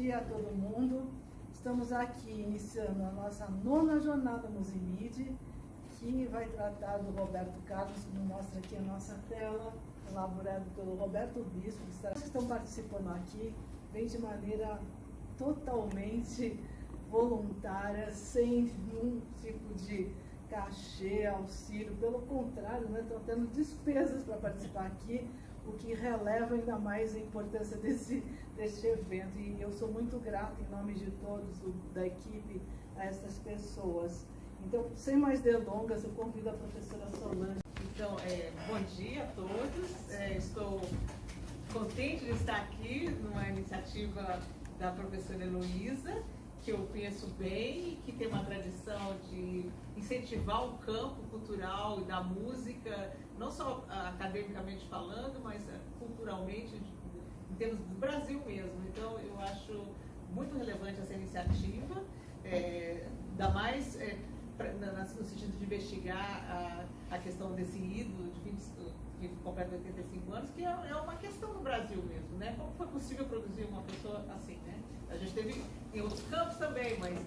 dia a todo mundo. Estamos aqui iniciando a nossa 9ª jornada Musimid, que vai tratar do Roberto Carlos, como mostra aqui a nossa tela, elaborado pelo Roberto Bispo. Vocês estão participando aqui, vem de maneira totalmente voluntária, sem nenhum tipo de cachê, auxílio, pelo contrário, estão tendo despesas para participar aqui, o que releva ainda mais a importância deste evento. E eu sou muito grata, em nome de todos da equipe, a essas pessoas. Então, sem mais delongas, eu convido a professora Solange. Então, bom dia a todos. Estou contente de estar aqui numa iniciativa da professora Heloísa, que eu conheço bem, que tem uma tradição de incentivar o campo cultural e da música, não só academicamente falando, mas culturalmente, em termos do Brasil mesmo. Então, eu acho muito relevante essa iniciativa, ainda mais no sentido de investigar a questão desse ídolo que completa 85 anos, que é uma questão no Brasil mesmo, né? Como foi possível produzir uma pessoa assim, né? A gente teve em outros campos também, mas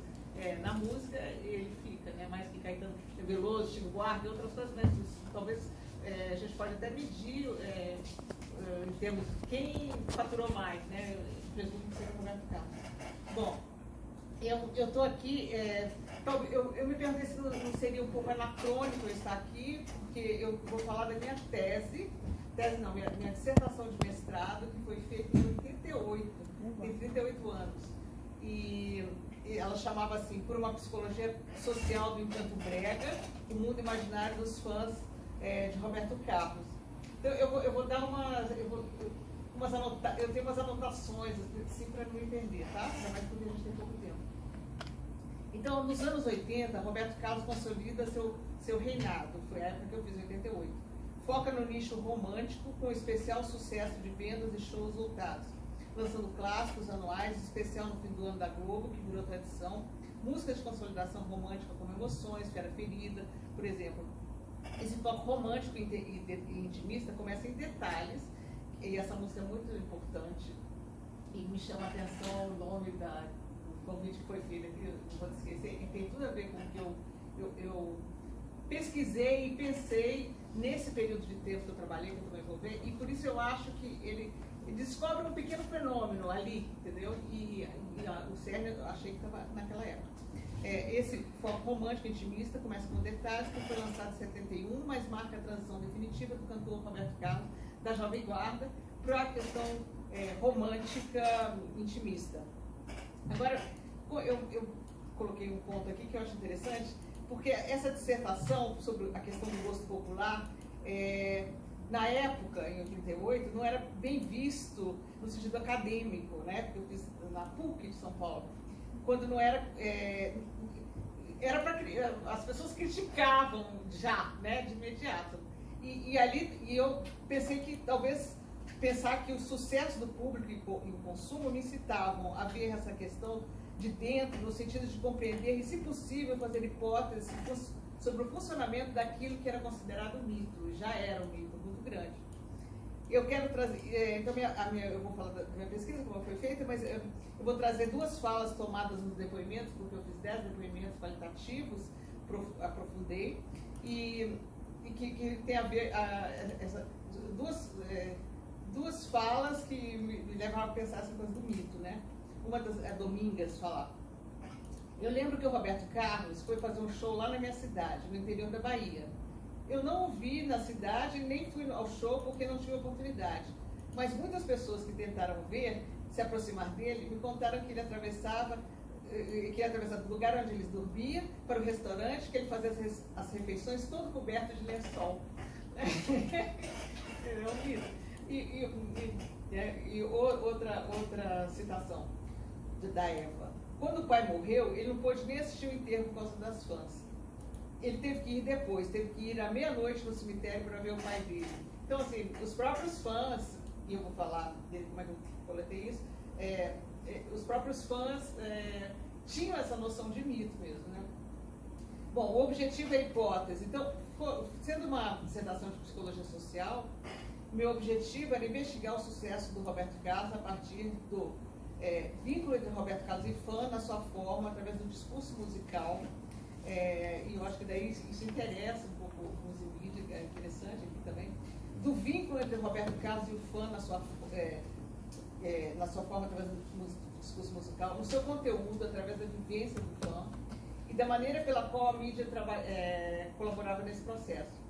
na música ele fica, né? Mais que Caetano Veloso, Chico Buarque e outras coisas, mas talvez a gente pode até medir em termos de quem faturou mais, né? Presumo que seja o Roberto Carlos. Bom, eu estou aqui, eu me perguntei se não seria um pouco anacrônico eu estar aqui, porque eu vou falar da minha minha dissertação de mestrado, que foi feita em 88, tem 38 anos. E ela chamava assim, Por uma Psicologia Social do Encanto Brega, o mundo imaginário dos fãs de Roberto Carlos. Então eu vou dar eu tenho umas anotações, assim, para não me perder, tá? Ainda mais porque a gente tem pouco tempo. Então, nos anos 80, Roberto Carlos consolida seu reinado, foi a época que eu fiz, 88. Foca no nicho romântico, com especial sucesso de vendas e shows lotados, lançando clássicos anuais, especial no fim do ano da Globo, que virou tradição, música de consolidação romântica como Emoções, Fera Ferida, por exemplo. Esse toque romântico e intimista começa em Detalhes, e essa música é muito importante, e me chama a atenção o nome do convite que foi feito aqui, não vou esquecer, e tem tudo a ver com o que eu pesquisei e pensei nesse período de tempo que eu trabalhei, que eu também vou ver, e por isso eu acho que ele descobre um pequeno fenômeno ali, entendeu? E o cerne eu achei que estava naquela época. Esse foco romântico intimista começa com Detalhes, que foi lançado em 71, mas marca a transição definitiva do cantor Roberto Carlos, da Jovem Guarda, para a questão romântica intimista. Agora, eu coloquei um ponto aqui que eu acho interessante, porque essa dissertação sobre a questão do gosto popular, na época, em 88, não era bem visto no sentido acadêmico, né? Porque eu fiz na PUC de São Paulo, quando não era... era para as pessoas criticavam já, né, de imediato. E eu pensei que talvez pensar que o sucesso do público e o consumo me incitavam a ver essa questão de dentro, no sentido de compreender e, se possível, fazer hipóteses sobre o funcionamento daquilo que era considerado mito, já era um mito muito grande. Eu quero trazer, então eu vou falar da minha pesquisa, como foi feita, mas eu vou trazer 2 falas tomadas nos depoimentos, porque eu fiz 10 depoimentos qualitativos, aprofundei, e que tem a ver, duas falas que me levaram a pensar essa coisa do mito, né? Uma das Domingas falar. Eu lembro que o Roberto Carlos foi fazer um show lá na minha cidade, no interior da Bahia. Eu não o vi na cidade, nem fui ao show porque não tive oportunidade. Mas muitas pessoas que tentaram ver, se aproximar dele, me contaram que ele atravessava do lugar onde eles dormiam para o restaurante, que ele fazia as refeições todo coberto de lençol. E outra citação da Eva. Quando o pai morreu, ele não pôde nem assistir o enterro por causa das fãs. Ele teve que ir depois, teve que ir à meia-noite no cemitério para ver o pai dele. Então, assim, os próprios fãs, e eu vou falar dele como é que eu coletei isso, os próprios fãs tinham essa noção de mito mesmo, né? Bom, o objetivo é a hipótese. Então, sendo uma dissertação de psicologia social, meu objetivo era investigar o sucesso do Roberto Carlos a partir do vínculo entre Roberto Carlos e fã na sua forma, através do discurso musical, e eu acho que daí isso interessa um pouco os mídias, é interessante aqui também, do vínculo entre Roberto Carlos e o fã na sua forma, através do discurso musical, no seu conteúdo, através da vivência do fã, e da maneira pela qual a mídia colaborava nesse processo.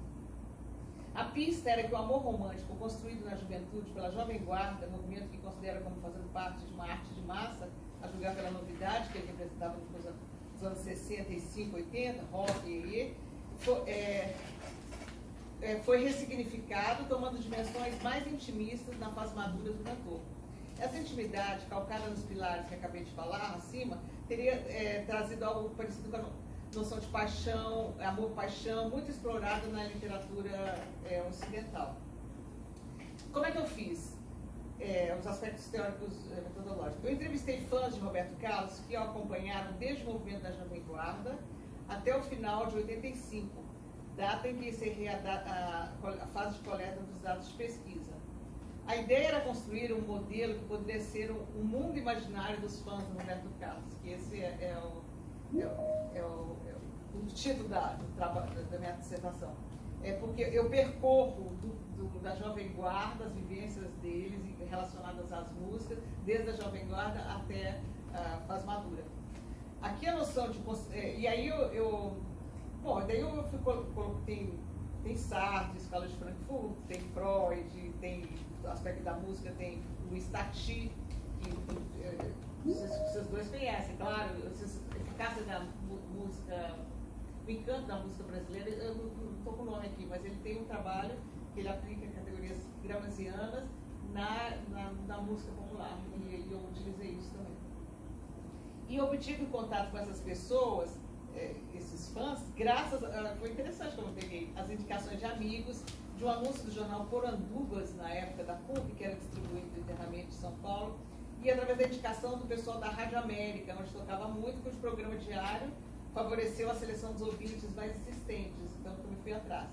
A pista era que o amor romântico, construído na juventude pela Jovem Guarda, movimento que considera como fazendo parte de uma arte de massa, a julgar pela novidade que ele representava nos anos 65, 80, rock e foi ressignificado, tomando dimensões mais intimistas na fase madura do cantor. Essa intimidade, calcada nos pilares que acabei de falar acima, teria trazido algo parecido com a noção de paixão, amor-paixão, muito explorado na literatura ocidental. Como é que eu fiz? Os aspectos teóricos metodológicos. Eu entrevistei fãs de Roberto Carlos que o acompanharam desde o movimento da Jovem Guarda até o final de 85, data em que encerrei a fase de coleta dos dados de pesquisa. A ideia era construir um modelo que poderia ser um mundo imaginário dos fãs do Roberto Carlos, que esse é o título da minha dissertação. Porque eu percorro da Jovem Guarda as vivências deles relacionadas às músicas, desde a Jovem Guarda até a fase madura. Aqui a noção de... e aí daí eu tem Sartre, Escola de Frankfurt, tem Freud, tem o aspecto da música, tem Luiz Tati, que vocês dois conhecem, claro, eficácia da música, o encanto da música brasileira, eu não estou com o nome aqui, mas ele tem um trabalho que ele aplica categorias gramscianas na música popular, e eu utilizei isso também. E eu obtive contato com essas pessoas, esses fãs, foi interessante como eu peguei as indicações de amigos, de um anúncio do jornal Porandubas, na época da PUC, que era distribuído internamente em São Paulo, e através da indicação do pessoal da Rádio América, onde tocava muito, cujo programa diário favoreceu a seleção dos ouvintes mais insistentes, então eu me fui atrás.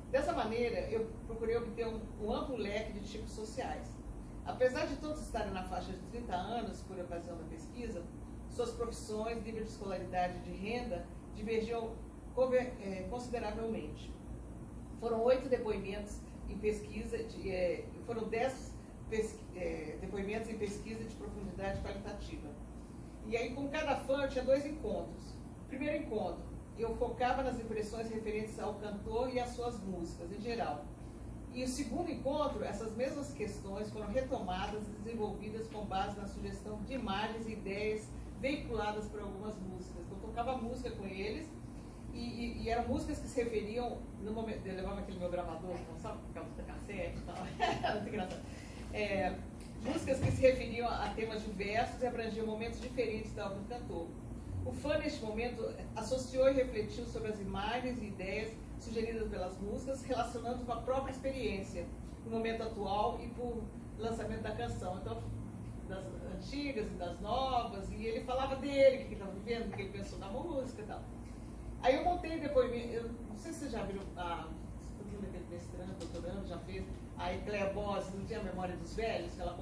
Dessa maneira, eu procurei obter um amplo leque de tipos sociais. Apesar de todos estarem na faixa de 30 anos, por ocasião da pesquisa, suas profissões, nível de escolaridade e de renda divergiam consideravelmente. Foram 8 depoimentos em pesquisa, foram 10 depoimentos em pesquisa de profundidade qualitativa. E aí, com cada fã, eu tinha 2 encontros. Primeiro encontro, eu focava nas impressões referentes ao cantor e às suas músicas, em geral. E o segundo encontro, essas mesmas questões foram retomadas e desenvolvidas com base na sugestão de imagens e ideias veiculadas por algumas músicas. Eu tocava música com eles, e eram músicas que se referiam, no momento, eu levava aquele meu gravador, sabe, aquela fita cassete e tal, era muito engraçado. Músicas que se referiam a temas diversos e abrangiam momentos diferentes da obra do cantor. O fã, neste momento, associou e refletiu sobre as imagens e ideias sugeridas pelas músicas, relacionando com a própria experiência, no momento atual e por lançamento da canção. Então, das antigas e das novas, e ele falava dele, o que ele estava vivendo, o que ele pensou na música e tal. Aí eu montei depoimento, eu não sei se vocês já viram, aquele mestrando, doutorando, já fez, a Cléia Bose, não tinha a Memória dos Velhos, que ela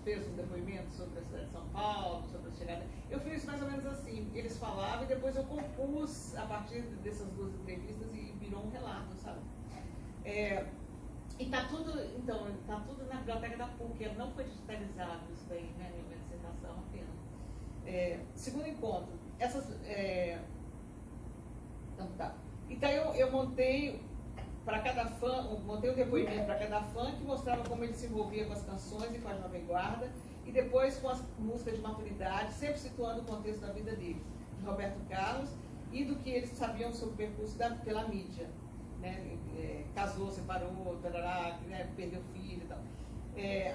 fez um depoimento sobre a cidade de São Paulo, sobre a chegada. Eu fiz mais ou menos assim, eles falavam e depois eu compus a partir dessas 2 entrevistas e virou um relato, sabe? E tá tudo na biblioteca da PUC, não foi digitalizado isso daí, né, minha dissertação apenas. Segundo encontro, então eu montei para cada fã, montei um depoimento para cada fã que mostrava como ele se envolvia com as canções e com a Jovem Guarda, e depois com as músicas de maturidade, sempre situando o contexto da vida deles, de Roberto Carlos, e do que eles sabiam sobre o percurso pela mídia. Né? Casou, separou, tarará, né? Perdeu filho e tal.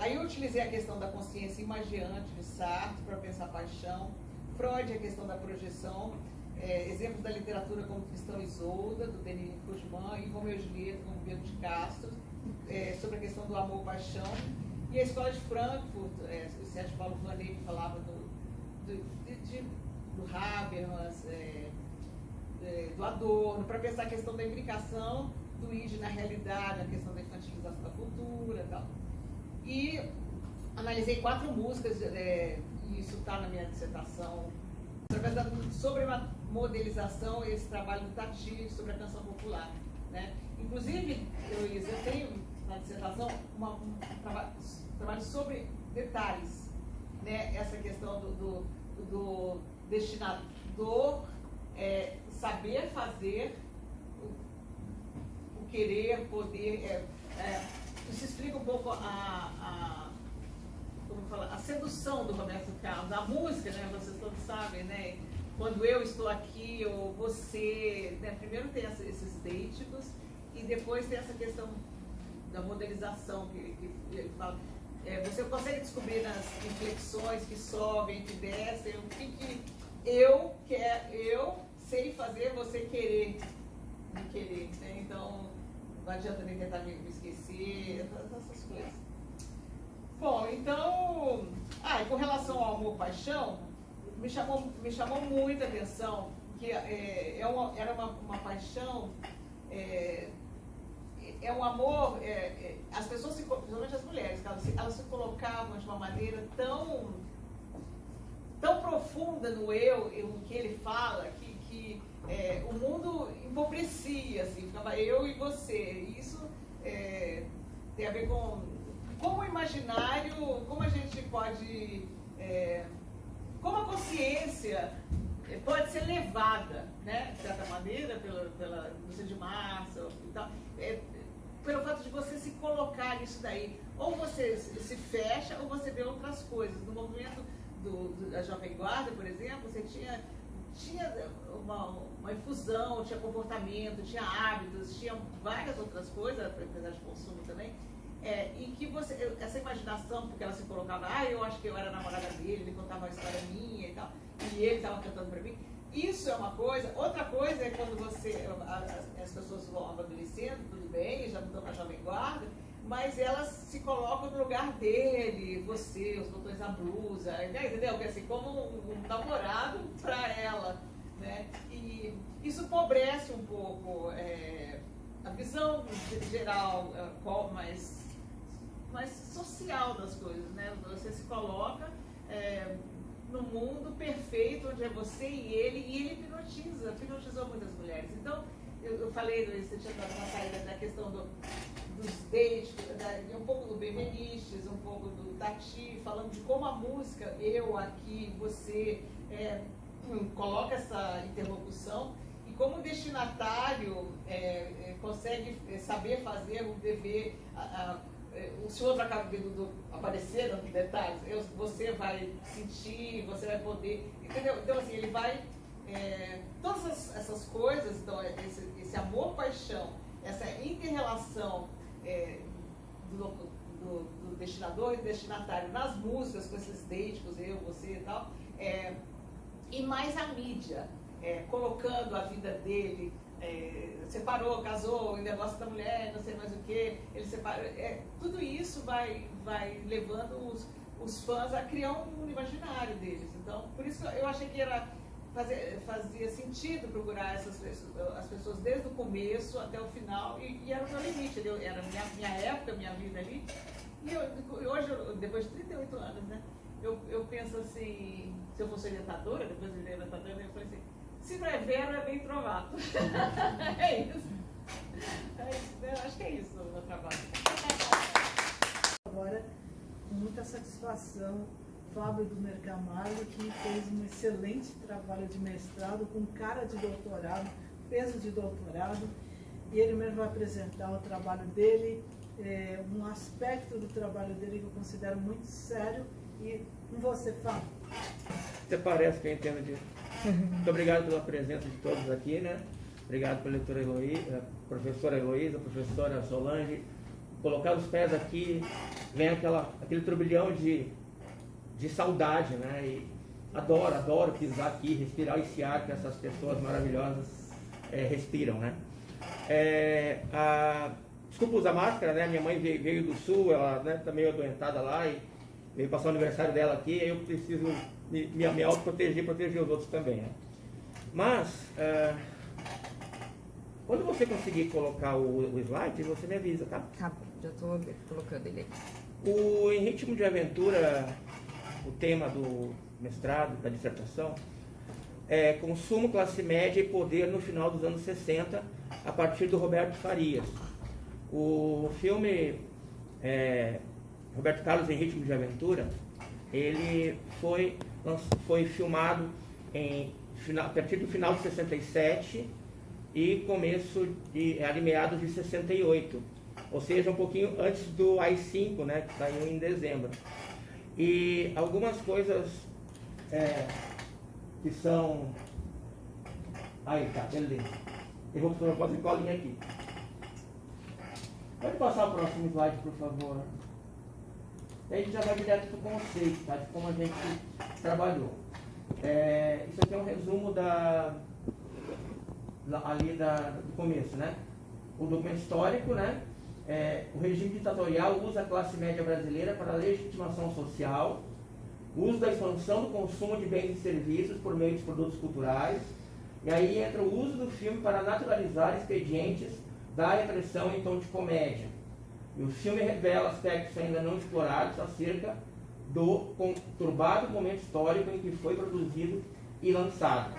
Aí eu utilizei a questão da consciência imagiante de Sartre para pensar a paixão, Freud a questão da projeção, exemplos da literatura como Tristão e Isolda, do Denis Couchman, e Romeu e Julieta, como Pedro de Castro, sobre a questão do amor-paixão, e a Escola de Frankfurt, o Sérgio Paulo Vanet, que falava do Habermas, do Adorno, para pensar a questão da imbricação do id na realidade, a questão da infantilização da cultura e tal. E analisei 4 músicas, isso está na minha dissertação, sobre a modelização, esse trabalho do Tati sobre a canção popular, né? Inclusive, eu tenho na dissertação um trabalho sobre detalhes, né? Essa questão do destinador saber fazer, o querer, poder. Isso explica um pouco como falar, a sedução do Roberto Carlos, a música, né? Vocês todos sabem, né? Quando eu estou aqui, ou você, né? Primeiro tem esses deíticos e depois tem essa questão da modelização que ele fala. Você consegue descobrir nas inflexões que sobem, que descem, o que eu sei fazer, você querer me querer, né? Então, não adianta nem tentar me esquecer, essas coisas. Bom, então, e com relação ao amor-paixão, me chamou muita atenção que era uma paixão, um amor, as pessoas, principalmente as mulheres, elas se colocavam de uma maneira tão profunda no no que ele fala, que o mundo empobrecia, assim, ficava eu e você. Isso tem a ver com como o imaginário, como a gente pode, como a consciência pode ser levada, né, de certa maneira, pela indústria de massa e tal, pelo fato de você se colocar nisso daí. Ou você se fecha, ou você vê outras coisas. No movimento da Jovem Guarda, por exemplo, você tinha uma infusão, tinha comportamento, tinha hábitos, tinha várias outras coisas, apesar de consumo também, e que essa imaginação, porque ela se colocava, eu acho que eu era namorada dele, ele contava uma história minha e tal, e ele estava cantando para mim. Isso é uma coisa. Outra coisa é quando as pessoas vão amadurecendo, tudo bem, já não estão na Jovem Guarda, mas elas se colocam no lugar dele, você, os botões da blusa, né, entendeu? Assim, como um namorado para ela, né? E isso empobrece um pouco a visão geral, mais social das coisas, né? Você se coloca no mundo perfeito, onde é você e ele hipnotizou muitas mulheres. Então, eu falei, você tinha dado uma saída da questão dos dates, um pouco do Benveniches, um pouco do Tati, falando de como a música, eu aqui, você, coloca essa interlocução, e como o destinatário consegue saber fazer o dever, se o outro acaba aparecer nos detalhes, você vai sentir, você vai poder, entendeu? Então, assim, ele vai, todas essas coisas, então, esse amor-paixão, essa inter-relação do destinador e do destinatário nas músicas, com esses deíticos, eu, você e tal, e mais a mídia, colocando a vida dele, separou, casou, o negócio da mulher, não sei mais o que, ele separou, tudo isso vai levando os fãs a criar um mundo imaginário deles. Então, por isso eu achei que fazia sentido procurar as pessoas desde o começo até o final, e era o meu limite, era minha época, minha vida ali. E hoje, depois de 38 anos, né, eu penso assim, se eu fosse orientadora, depois de orientadora, eu falei assim, se não é vero, é bem trovado. É isso. Eu acho que é isso o meu trabalho. Agora, com muita satisfação, Fábio Dumer Camargo, que fez um excelente trabalho de mestrado, com cara de doutorado, peso de doutorado, e ele mesmo vai apresentar o trabalho dele, um aspecto do trabalho dele que eu considero muito sério. E com você, Fábio. Até parece que eu entendo disso. Muito obrigado pela presença de todos aqui, né? Obrigado pela leitura Heloísa, professora Heloísa, professora Solange. Colocar os pés aqui, vem aquele turbilhão de saudade, né? E adoro pisar aqui, respirar esse ar que essas pessoas maravilhosas respiram, né? Desculpa usar máscara, né? Minha mãe veio do sul, ela, né, tá meio adoentada lá e veio passar o aniversário dela aqui, aí eu preciso me autoproteger, proteger os outros também, né? Mas, quando você conseguir colocar o slide, você me avisa, tá? Tá, já estou colocando ele aqui. Em Ritmo de Aventura, o tema mestrado, da dissertação, Consumo, Classe Média e Poder no final dos anos 60, a partir do Roberto Farias. O filme Roberto Carlos em Ritmo de Aventura, ele foi filmado a partir do final de 67 e começo ali meados de 68, ou seja, um pouquinho antes do AI-5, né, que saiu em dezembro. E algumas coisas que são... Aí, tá, beleza. Eu vou fazer colinha aqui. Pode passar o próximo slide, por favor. A gente já vai direto para o conceito, tá, de como a gente trabalhou. Isso aqui é um resumo do começo, né? O documento histórico, né? O regime ditatorial usa a classe média brasileira para a legitimação social, o uso da expansão do consumo de bens e serviços por meio dos produtos culturais, e aí entra o uso do filme para naturalizar expedientes da repressão em tom de comédia. E o filme revela aspectos ainda não explorados acerca do conturbado momento histórico em que foi produzido e lançado.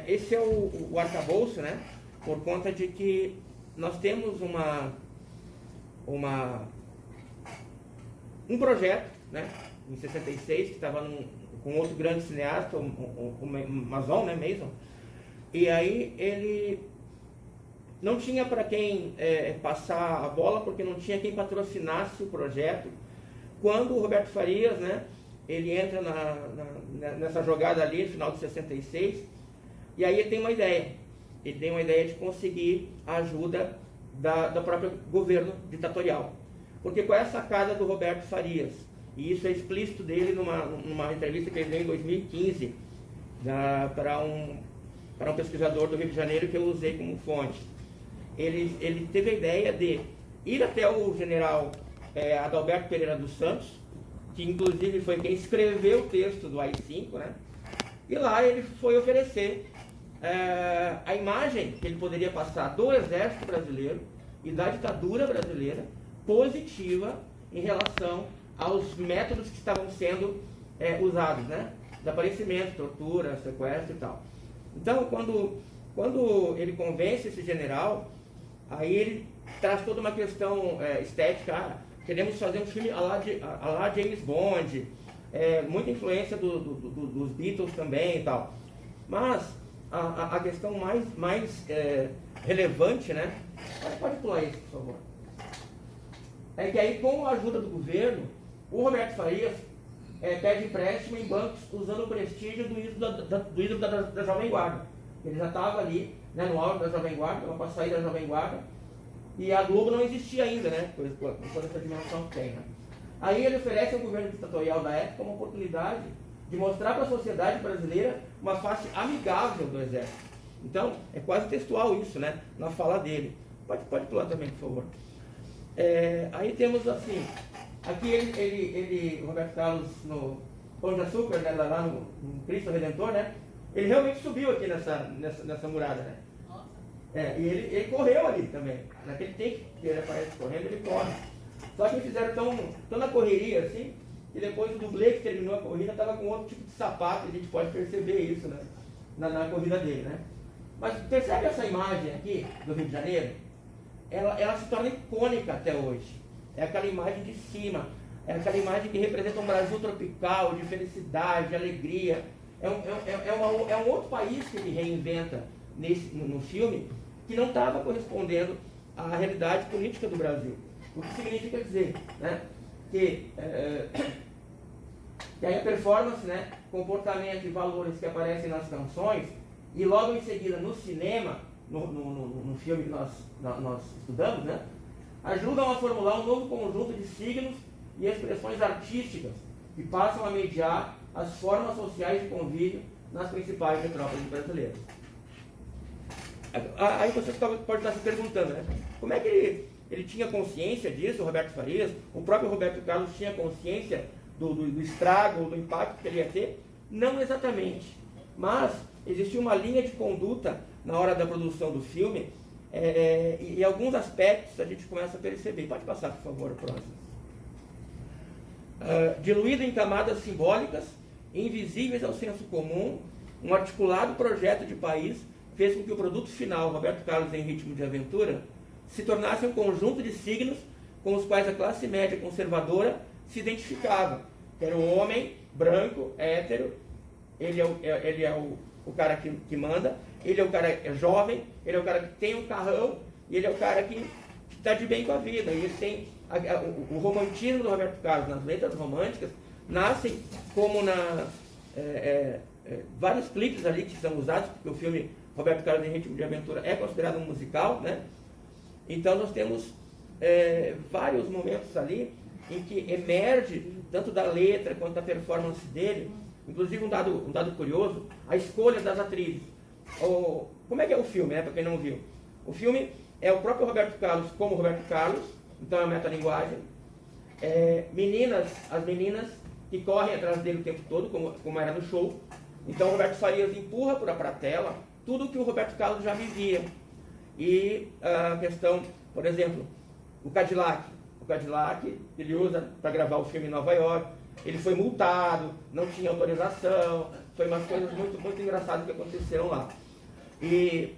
Esse é o arcabouço, né? Por conta de que nós temos um projeto, né? Em 66, que estava com outro grande cineasta, o Mason, né? Mason. E aí ele não tinha para quem passar a bola, porque não tinha quem patrocinasse o projeto. Quando o Roberto Farias, né, ele entra nessa jogada ali, no final de 66, e aí ele tem uma ideia. Ele tem uma ideia de conseguir a ajuda do próprio governo ditatorial. Porque qual é a sacada do Roberto Farias? E isso é explícito dele numa entrevista que ele deu em 2015 para um pesquisador do Rio de Janeiro que eu usei como fonte. Ele teve a ideia de ir até o general Adalberto Pereira dos Santos, que inclusive foi quem escreveu o texto do AI-5, né? E lá ele foi oferecer a imagem que ele poderia passar do exército brasileiro e da ditadura brasileira positiva em relação aos métodos que estavam sendo usados, né? Desaparecimento, tortura, sequestro e tal. Então, quando ele convence esse general, aí ele traz toda uma questão estética. Queremos fazer um filme a lá James Bond, muita influência dos Beatles também e tal. Mas a questão mais relevante, né? Pode pular isso, por favor. É que aí, com a ajuda do governo, o Roberto Farias pede empréstimo em bancos usando o prestígio do ídolo da Jovem Guarda. Ele já estava ali, né, no auge da Jovem Guarda, para sair da Jovem Guarda, e a Globo não existia ainda, né, com toda essa dimensão que tem, né? Aí ele oferece ao governo ditatorial da época uma oportunidade de mostrar para a sociedade brasileira uma face amigável do exército. Então, é quase textual isso, né, na fala dele. Pode pular também, por favor. Aí temos assim, aqui o Roberto Carlos, no Pão de Açúcar, né, lá no Cristo Redentor, né, ele realmente subiu aqui nessa murada, né? E ele correu ali também. Naquele take que ele aparece correndo, ele corre. Só que fizeram tão na correria assim, e depois o dublê que terminou a corrida estava com outro tipo de sapato, e a gente pode perceber isso, né, na corrida dele, né? Mas percebe essa imagem aqui do Rio de Janeiro? Ela se torna icônica até hoje. É aquela imagem de cima, é aquela imagem que representa um Brasil tropical, de felicidade, de alegria. É um outro país que ele reinventa no filme, que não estava correspondendo à realidade política do Brasil. O que significa dizer, né, que aí a performance, né, comportamento e valores que aparecem nas canções, e logo em seguida no cinema, no filme que nós estudamos, né, ajudam a formular um novo conjunto de signos e expressões artísticas que passam a mediar as formas sociais de convívio nas principais metrópoles brasileiras. Aí você pode estar se perguntando, né? Como é que ele tinha consciência disso, o Roberto Farias? O próprio Roberto Carlos tinha consciência do estrago, do impacto que ele ia ter? Não exatamente. Mas existia uma linha de conduta na hora da produção do filme, e alguns aspectos a gente começa a perceber. Pode passar, por favor, o próximo. diluído em camadas simbólicas, invisíveis ao senso comum, um articulado projeto de país fez com que o produto final, Roberto Carlos em Ritmo de Aventura, se tornasse um conjunto de signos com os quais a classe média conservadora se identificava. Era o homem branco, hétero, ele é o cara que manda, ele é o cara jovem, ele é o cara que tem um carrão, e ele é o cara que está de bem com a vida. E ele tem o romantismo do Roberto Carlos nas letras românticas nascem como vários clipes ali que são usados, porque o filme Roberto Carlos em Ritmo de Aventura é considerado um musical, né? Então nós temos vários momentos ali em que emerge tanto da letra quanto da performance dele. Inclusive um dado curioso, a escolha das atrizes. Como é que é o filme, né, para quem não viu? O filme é o próprio Roberto Carlos como Roberto Carlos, então é uma metalinguagem. As meninas que correm atrás dele o tempo todo, como era no show. Então o Roberto Farias empurra para a tela tudo que o Roberto Carlos já vivia. E a questão, por exemplo, o Cadillac. O Cadillac ele usa para gravar o filme em Nova York. Ele foi multado, não tinha autorização. Foi umas coisas muito, muito engraçadas que aconteceram lá. E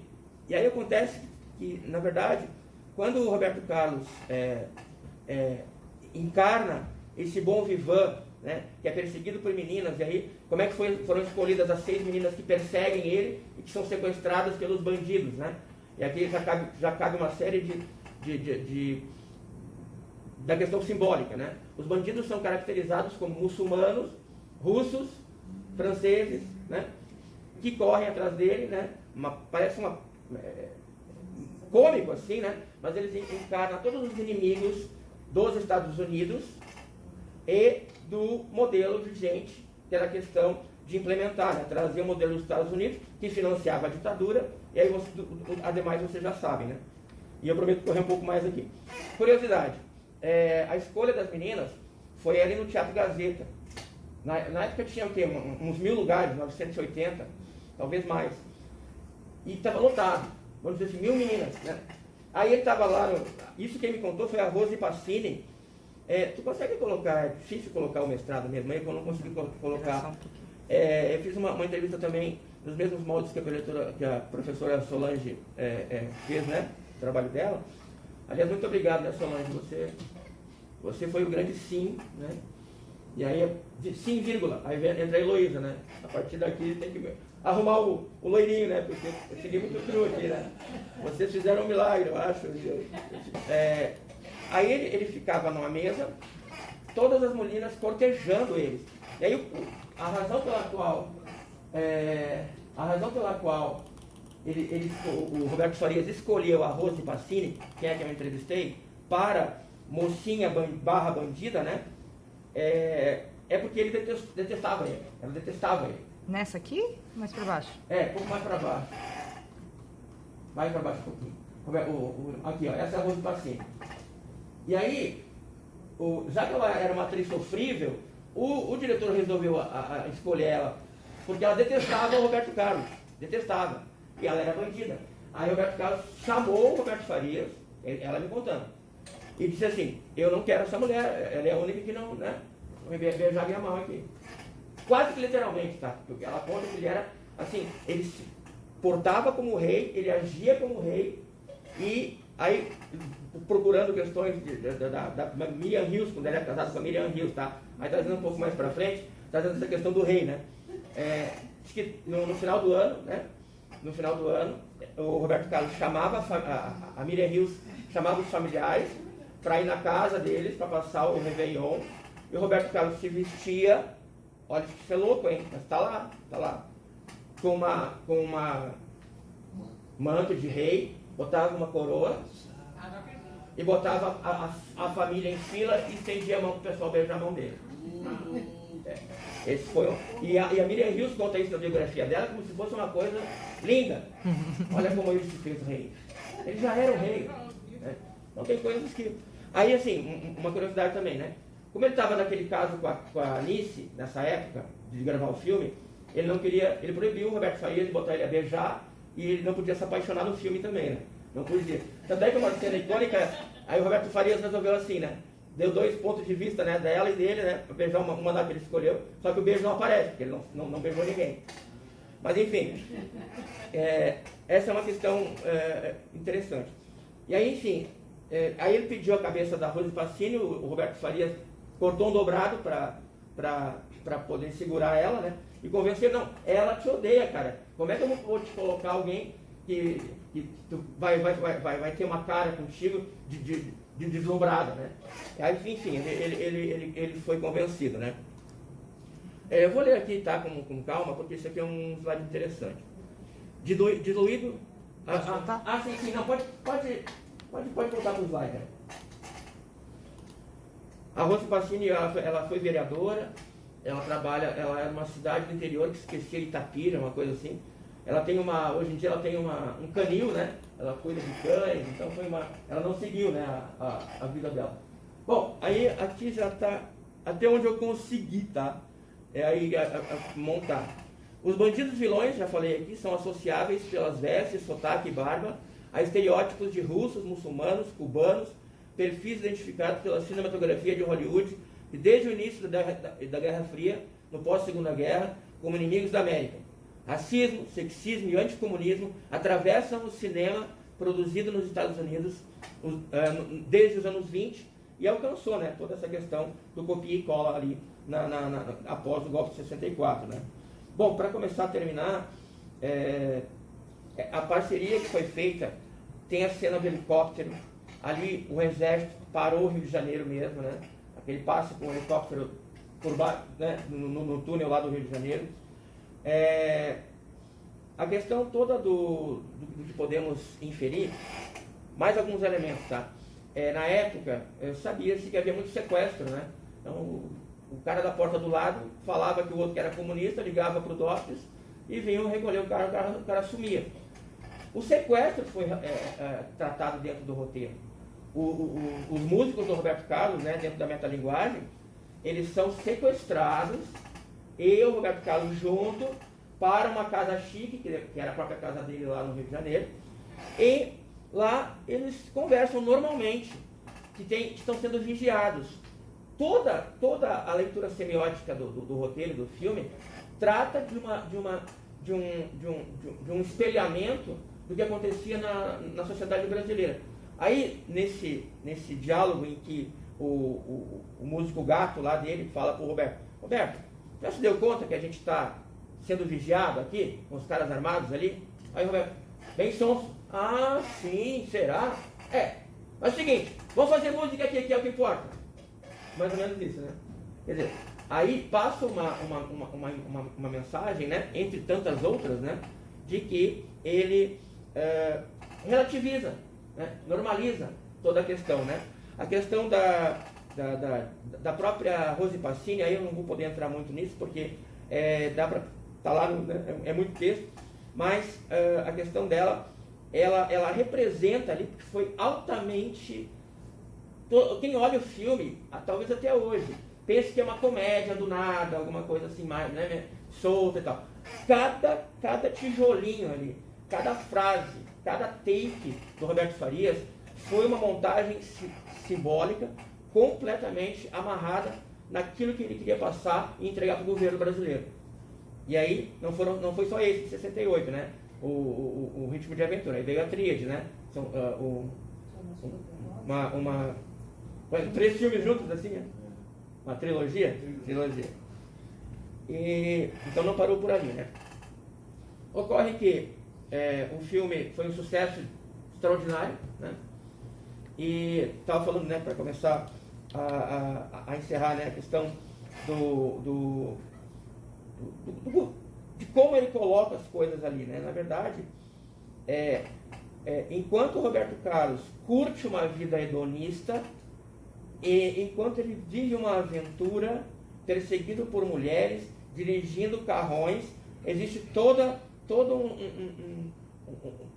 aí acontece que, na verdade, quando o Roberto Carlos encarna esse bom vivant, né, que é perseguido por meninas, e aí como é que foram escolhidas as 6 meninas que perseguem ele e que são sequestradas pelos bandidos, né? E aqui já cabe uma série da questão simbólica, né? Os bandidos são caracterizados como muçulmanos, russos, franceses, né? Que correm atrás dele, né? Parece cômico assim, né? Mas eles encarnam todos os inimigos dos Estados Unidos e do modelo vigente, que era a questão de implementar, né? Trazer o modelo dos Estados Unidos, que financiava a ditadura, e aí ademais vocês já sabem, né? E eu prometo correr um pouco mais aqui. Curiosidade, a escolha das meninas foi ali no Teatro Gazeta. Na época tinha o quê? Uns 1000 lugares, 980, talvez mais. E estava lotado, vamos dizer assim, 1000 meninas, né? Aí ele estava lá, isso quem me contou foi a Rose Passini. Tu consegue colocar, é difícil colocar o mestrado mesmo, aí eu não consegui colocar. Eu fiz uma entrevista também nos mesmos moldes que a professora Solange fez, né? O trabalho dela. Aliás, muito obrigado, né, Solange? Você foi o grande sim, né? E aí, sim, vírgula, aí entra a Heloísa, né? A partir daqui tem que arrumar o loirinho, né? Porque eu segui muito cru aqui, né? Vocês fizeram um milagre, eu acho. Aí ele ficava numa mesa, todas as meninas cortejando eles. E aí a razão pela qual o Roberto Farias escolheu a Rose Passini, que é que eu entrevistei, para mocinha barra bandida, né? Porque ele detestava ele. Ela detestava ele. Nessa aqui? Mais para baixo? Um pouco mais para baixo. Vai para baixo um pouquinho. Aqui, ó, essa é a Rose Passini. E aí, já que ela era uma atriz sofrível, o diretor resolveu escolher ela, porque ela detestava o Roberto Carlos. Detestava. E ela era bandida. Aí o Roberto Carlos chamou o Roberto Farias, ela me contando, e disse assim: eu não quero essa mulher, ela é a única que não, né? Vai beijar minha mão aqui. Quase que literalmente, tá? Porque ela conta que ele era, assim, ele se portava como rei, ele agia como rei, e aí, procurando questões da Miriam Hills, quando ele era casado com a Miriam Hills, tá? Aí trazendo um pouco mais pra frente, trazendo essa questão do rei, né? Diz que no final do ano, né? No final do ano, o Roberto Carlos chamava a Miriam Hills, chamava os familiares para ir na casa deles, para passar o Réveillon. E o Roberto Carlos se vestia, olha, isso é louco, hein? Mas tá lá. Com uma manto de rei, botava uma coroa e botava a família em fila e estendia a mão para o pessoal beijar a mão dele. Esse foi e a Miriam Hills conta isso na biografia dela como se fosse uma coisa linda. Olha como ele se fez rei. Ele já era o rei. Né? Então tem coisas que... Aí assim, uma curiosidade também, né? Como ele estava naquele caso com a Anice, nessa época, de gravar o filme, ele não queria... Ele proibiu o Roberto Farias de botar ele a beijar e ele não podia se apaixonar no filme também, né? Não podia. Tanto é que uma cena icônica, aí o Roberto Farias resolveu assim, né? deu 2 pontos de vista, né, dela e dele, né, para beijar uma da que ele escolheu, só que o beijo não aparece, porque ele não beijou ninguém. Mas enfim, essa é uma questão interessante. E aí, enfim, aí ele pediu a cabeça da Rose Pacini, o Roberto Farias cortou um dobrado para poder segurar ela, né, e convencer, não, ela te odeia, cara, como é que eu vou te colocar alguém que tu vai ter uma cara contigo de deslumbrado, né? Aí, enfim, ele foi convencido, né? Eu vou ler aqui, tá, com calma, porque isso aqui é um slide interessante. Diluído... sim, não, pode voltar para o slide, né? A Rose Pacini, ela foi vereadora, ela é uma cidade do interior que esquecia Itapira, uma coisa assim. Hoje em dia ela tem um canil, né? Ela cuida de cães, então ela não seguiu, né, a vida dela. Bom, aí aqui já está até onde eu consegui, tá? Aí montar. Os bandidos vilões, já falei aqui, são associáveis pelas vestes, sotaque e barba a estereótipos de russos, muçulmanos, cubanos, perfis identificados pela cinematografia de Hollywood e desde o início da Guerra Fria, no pós-Segunda Guerra, como inimigos da América. Racismo, sexismo e anticomunismo atravessam o cinema produzido nos Estados Unidos desde os anos 20 e alcançou, né, toda essa questão do copia e cola ali após o golpe de 64. Né? Bom, para começar a terminar, a parceria que foi feita, tem a cena do helicóptero, ali o exército parou o Rio de Janeiro mesmo, né? Aquele passe com o helicóptero por baixo, né, no túnel lá do Rio de Janeiro. A questão toda do que podemos inferir, mais alguns elementos, tá? Na época, sabia-se que havia muito sequestro, né? Então, o cara da porta do lado falava que o outro que era comunista, ligava para o DOPS e vinham recolher o cara sumia. O sequestro foi tratado dentro do roteiro. Os músicos do Roberto Carlos, né, dentro da metalinguagem, eles são sequestrados e o Roberto Carlos junto para uma casa chique, que era a própria casa dele lá no Rio de Janeiro, e lá eles conversam normalmente, que estão sendo vigiados. Toda a leitura semiótica do roteiro do filme trata de um espelhamento do que acontecia na sociedade brasileira. Aí, nesse diálogo em que o músico gato lá dele fala para o Roberto, já se deu conta que a gente está sendo vigiado aqui, com os caras armados ali? Aí o Roberto, bem sonso, sim, será? Mas é o seguinte, vamos fazer música aqui, que é o que importa. Mais ou menos isso, né? Quer dizer, aí passa uma mensagem, né, entre tantas outras, né, de que ele relativiza, né, normaliza toda a questão, né? A questão da própria Rose Pacini, aí eu não vou poder entrar muito nisso, porque dá para tá lá, é muito texto, mas a questão dela, ela representa ali, porque foi altamente... Quem olha o filme, talvez até hoje, pense que é uma comédia do nada, alguma coisa assim, mais, né, solta e tal. Cada tijolinho ali, cada frase, cada take do Roberto Farias foi uma montagem simbólica, completamente amarrada naquilo que ele queria passar e entregar para o governo brasileiro. E aí, não foi só esse de 68, né? O Ritmo de Aventura. Aí veio a tríade, né? São, três filmes juntos, assim, né? Uma trilogia? Trilogia. E, então não parou por ali, né? Ocorre que o filme foi um sucesso extraordinário, né? E estava falando, né, para começar a encerrar, né, a questão de como ele coloca as coisas ali, né? Na verdade, enquanto o Roberto Carlos curte uma vida hedonista, e enquanto ele vive uma aventura, perseguido por mulheres, dirigindo carrões, existe toda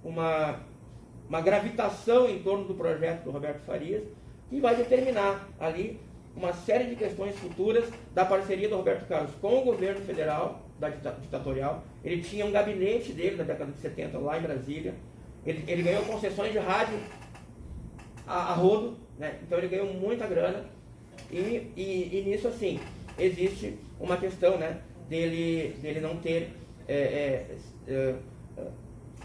uma gravitação em torno do projeto do Roberto Farias, que vai determinar ali uma série de questões futuras da parceria do Roberto Carlos com o governo federal, ditatorial. Ele tinha um gabinete dele na década de 70 lá em Brasília. Ele ganhou concessões de rádio a rodo, né? Então ele ganhou muita grana. E nisso, assim, existe uma questão, né, dele não ter...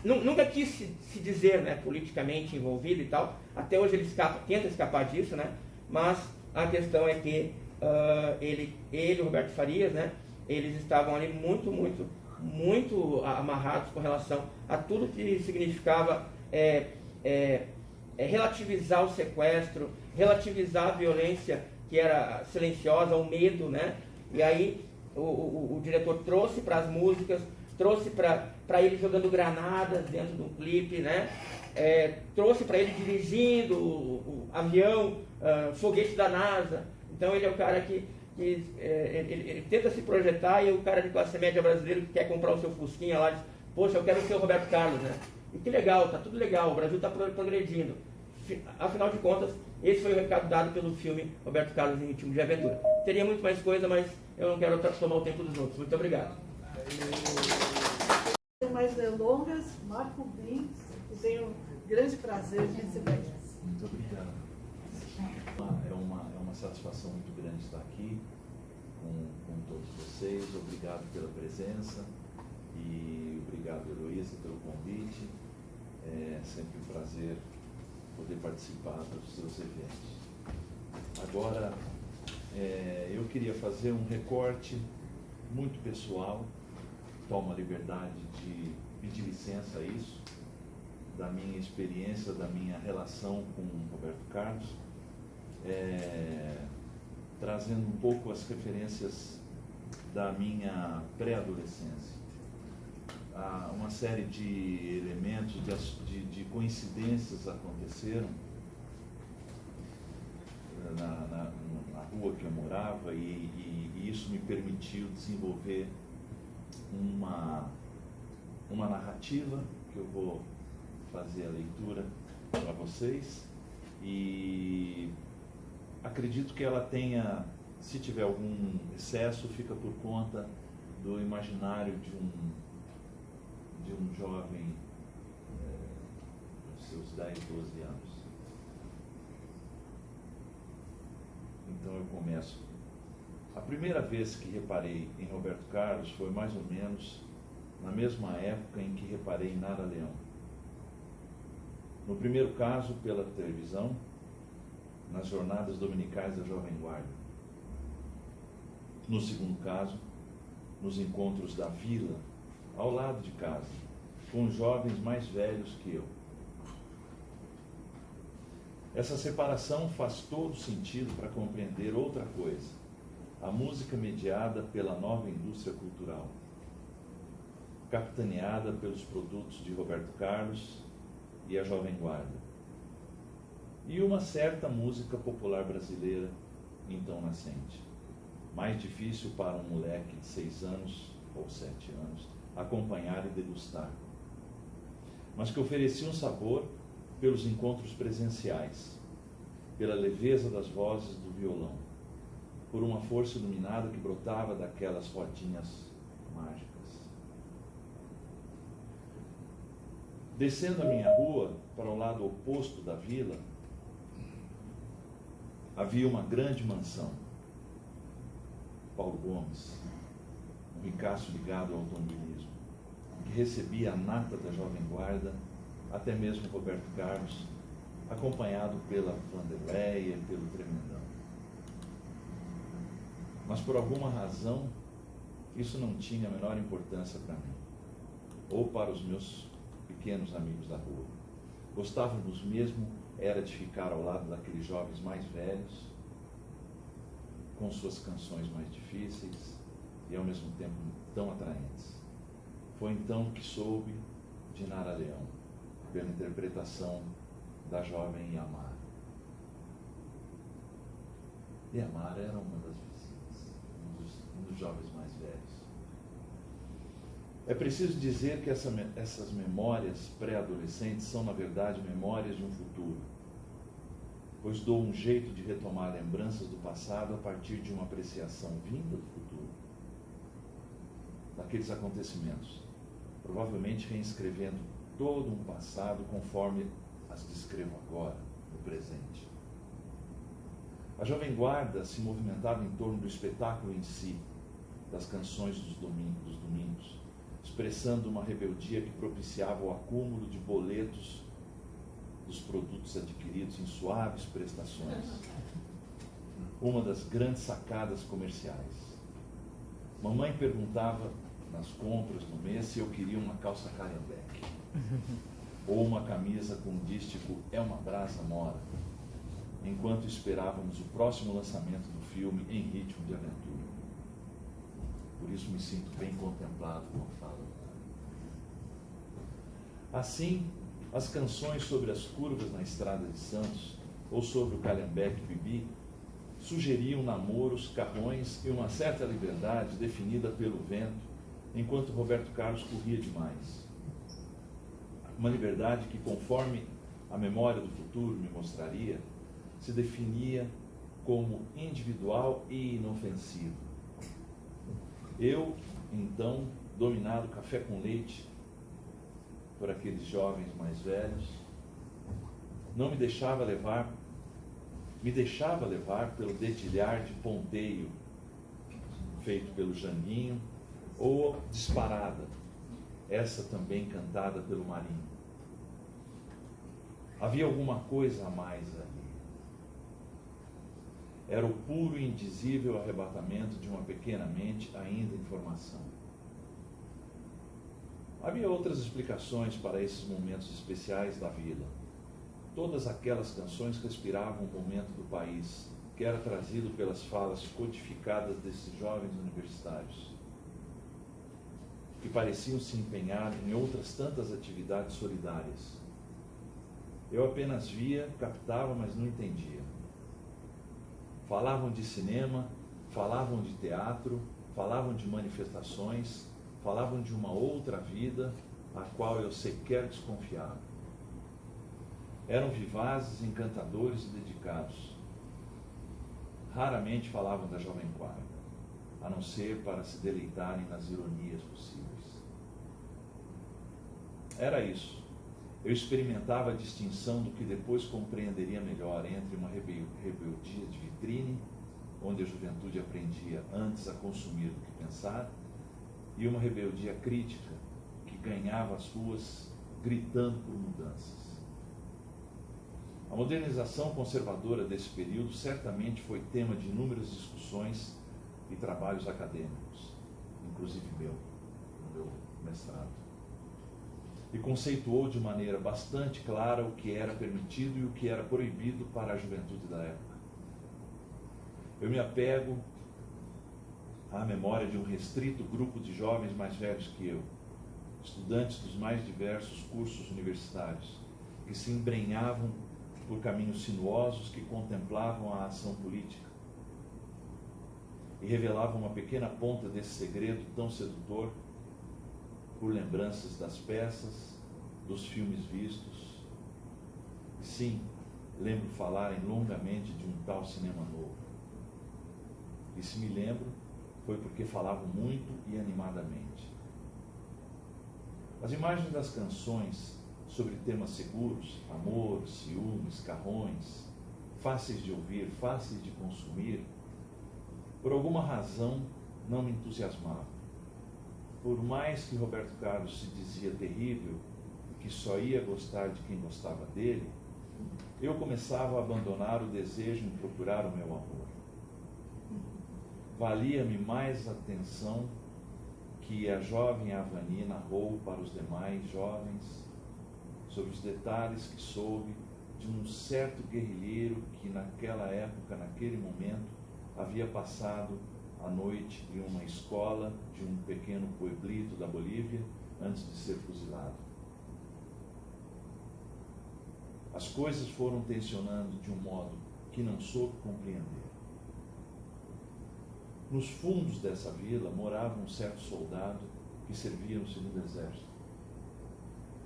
nunca quis se dizer, né, politicamente envolvido e tal. Até hoje ele tenta escapar disso, né? Mas a questão é que ele e o Roberto Farias, né, eles estavam ali muito amarrados com relação a tudo que significava relativizar o sequestro, relativizar a violência que era silenciosa, o medo, né? E aí o diretor trouxe para as músicas, trouxe para ele jogando granadas dentro do clipe, né? Trouxe para ele dirigindo o avião, foguete da NASA. Então ele é o cara que ele tenta se projetar, e o cara de classe média brasileiro que quer comprar o seu Fusquinha lá diz: poxa, eu quero ser o Roberto Carlos, né? E que legal, tá tudo legal, o Brasil está progredindo. Afinal de contas, esse foi o recado dado pelo filme Roberto Carlos em Ritmo de Aventura. Teria muito mais coisa, mas eu não quero tomar o tempo dos outros. Muito obrigado. Sem mais delongas, Marco Bins, eu tenho um grande prazer de receber aqui. Muito obrigado. É uma satisfação muito grande estar aqui com todos vocês. Obrigado pela presença e obrigado, Heloísa, pelo convite. É sempre um prazer poder participar dos seus eventos. Agora, eu queria fazer um recorte muito pessoal, tomo a liberdade de pedir licença a isso, da minha experiência, da minha relação com o Roberto Carlos, trazendo um pouco as referências da minha pré-adolescência. Uma série de elementos, de coincidências aconteceram na rua que eu morava, e isso me permitiu desenvolver uma narrativa que eu vou fazer a leitura para vocês, e acredito que ela tenha, se tiver algum excesso, fica por conta do imaginário de um jovem dos seus 10, 12 anos. Então eu começo. A primeira vez que reparei em Roberto Carlos foi mais ou menos na mesma época em que reparei em Nara Leão. No primeiro caso, pela televisão, nas jornadas dominicais da Jovem Guarda. No segundo caso, nos encontros da vila, ao lado de casa, com jovens mais velhos que eu. Essa separação faz todo sentido para compreender outra coisa: a música mediada pela nova indústria cultural, capitaneada pelos produtos de Roberto Carlos e a Jovem Guarda, e uma certa música popular brasileira então nascente, mais difícil para um moleque de 6 anos ou 7 anos acompanhar e degustar, mas que oferecia um sabor pelos encontros presenciais, pela leveza das vozes do violão, por uma força iluminada que brotava daquelas rodinhas mágicas. Descendo a minha rua, para o lado oposto da vila, havia uma grande mansão. Paulo Gomes, um ricaço ligado ao automobilismo, que recebia a nata da Jovem Guarda, até mesmo Roberto Carlos, acompanhado pela Vanderleia e pelo Tremendão. Mas por alguma razão, isso não tinha a menor importância para mim, ou para os meus pequenos amigos da rua. Gostávamos mesmo era de ficar ao lado daqueles jovens mais velhos, com suas canções mais difíceis e ao mesmo tempo tão atraentes. Foi então que soube de Nara Leão, pela interpretação da jovem Yamara. Yamara era uma das vizinhas, um dos jovens mais velhos. É preciso dizer que essas memórias pré-adolescentes são, na verdade, memórias de um futuro, pois dou um jeito de retomar lembranças do passado a partir de uma apreciação vinda do futuro, daqueles acontecimentos, provavelmente reescrevendo todo um passado conforme as descrevo agora, no presente. A Jovem Guarda se movimentava em torno do espetáculo em si, das canções dos domingos, expressando uma rebeldia que propiciava o acúmulo de boletos dos produtos adquiridos em suaves prestações. Uma das grandes sacadas comerciais. Mamãe perguntava nas compras no mês se eu queria uma calça Calhambeque ou uma camisa com o dístico "É uma brasa mora", enquanto esperávamos o próximo lançamento do filme Em Ritmo de Aventura. Por isso me sinto bem contemplado com a fala. Assim, as canções sobre as curvas na Estrada de Santos ou sobre o Calhambeque Bibi sugeriam namoros, carrões e uma certa liberdade definida pelo vento, enquanto Roberto Carlos corria demais. Uma liberdade que, conforme a memória do futuro me mostraria, se definia como individual e inofensiva. Eu, então, dominado café com leite por aqueles jovens mais velhos, me deixava levar pelo dedilhar de ponteio feito pelo Janguinho, ou Disparada, essa também cantada pelo Marinho. Havia alguma coisa a mais ali. Era o puro e indizível arrebatamento de uma pequena mente ainda em formação. Havia outras explicações para esses momentos especiais da vida. Todas aquelas canções respiravam o momento do país, que era trazido pelas falas codificadas desses jovens universitários, que pareciam se empenhar em outras tantas atividades solidárias. Eu apenas via, captava, mas não entendia. Falavam de cinema, falavam de teatro, falavam de manifestações, falavam de uma outra vida, a qual eu sequer desconfiava. Eram vivazes, encantadores e dedicados. Raramente falavam da Jovem Guarda, a não ser para se deleitarem nas ironias possíveis. Era isso. Eu experimentava a distinção do que depois compreenderia melhor entre uma rebeldia de vitrine, onde a juventude aprendia antes a consumir do que pensar, e uma rebeldia crítica, que ganhava as ruas gritando por mudanças. A modernização conservadora desse período certamente foi tema de inúmeras discussões e trabalhos acadêmicos, inclusive no meu mestrado. E conceituou de maneira bastante clara o que era permitido e o que era proibido para a juventude da época. Eu me apego à memória de um restrito grupo de jovens mais velhos que eu, estudantes dos mais diversos cursos universitários, que se embrenhavam por caminhos sinuosos que contemplavam a ação política e revelavam uma pequena ponta desse segredo tão sedutor por lembranças das peças, dos filmes vistos. E sim, lembro falarem longamente de um tal cinema novo. E se me lembro, foi porque falavam muito e animadamente. As imagens das canções sobre temas seguros, amor, ciúmes, carrões, fáceis de ouvir, fáceis de consumir, por alguma razão não me entusiasmavam. Por mais que Roberto Carlos se dizia terrível e que só ia gostar de quem gostava dele, eu começava a abandonar o desejo em procurar o meu amor. Valia-me mais a atenção que a jovem Avani narrou para os demais jovens sobre os detalhes que soube de um certo guerrilheiro que naquela época, naquele momento, havia passado a noite em uma escola de um pequeno pueblito da Bolívia antes de ser fuzilado. As coisas foram tensionando de um modo que não soube compreender. Nos fundos dessa vila morava um certo soldado que servia no segundo exército.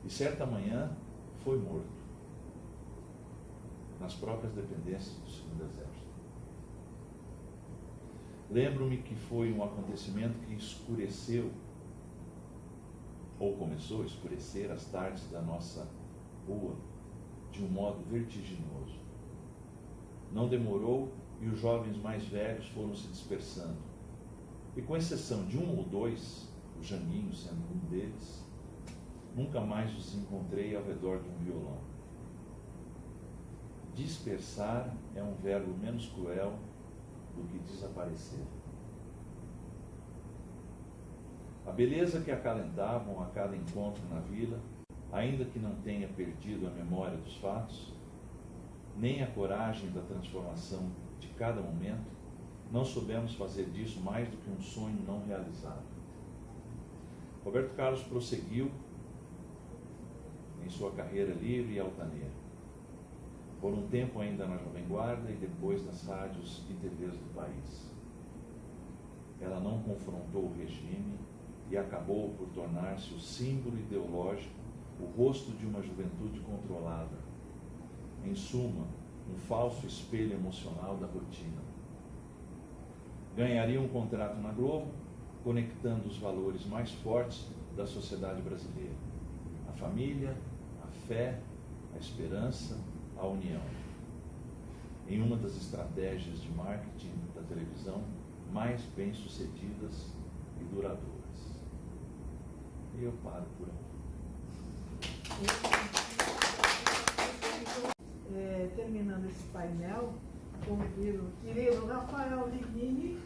E certa manhã foi morto nas próprias dependências do segundo exército. Lembro-me que foi um acontecimento que escureceu, ou começou a escurecer as tardes da nossa rua de um modo vertiginoso. Não demorou e os jovens mais velhos foram se dispersando. E com exceção de um ou dois, o Janinho sendo um deles, nunca mais os encontrei ao redor de um violão. Dispersar é um verbo menos cruel do que desaparecer. A beleza que acalentavam a cada encontro na vila, ainda que não tenha perdido a memória dos fatos, nem a coragem da transformação de cada momento, não soubemos fazer disso mais do que um sonho não realizado. Roberto Carlos prosseguiu em sua carreira livre e altaneira. Por um tempo ainda na Jovem Guarda e depois nas rádios e TVs do país. Ela não confrontou o regime e acabou por tornar-se o símbolo ideológico, o rosto de uma juventude controlada. Em suma, um falso espelho emocional da rotina. Ganharia um contrato na Globo, conectando os valores mais fortes da sociedade brasileira: a família, a fé, a esperança, a união. Em uma das estratégias de marketing da televisão mais bem-sucedidas e duradouras. E eu paro por aqui. Terminando esse painel, convido o querido Rafael Livini,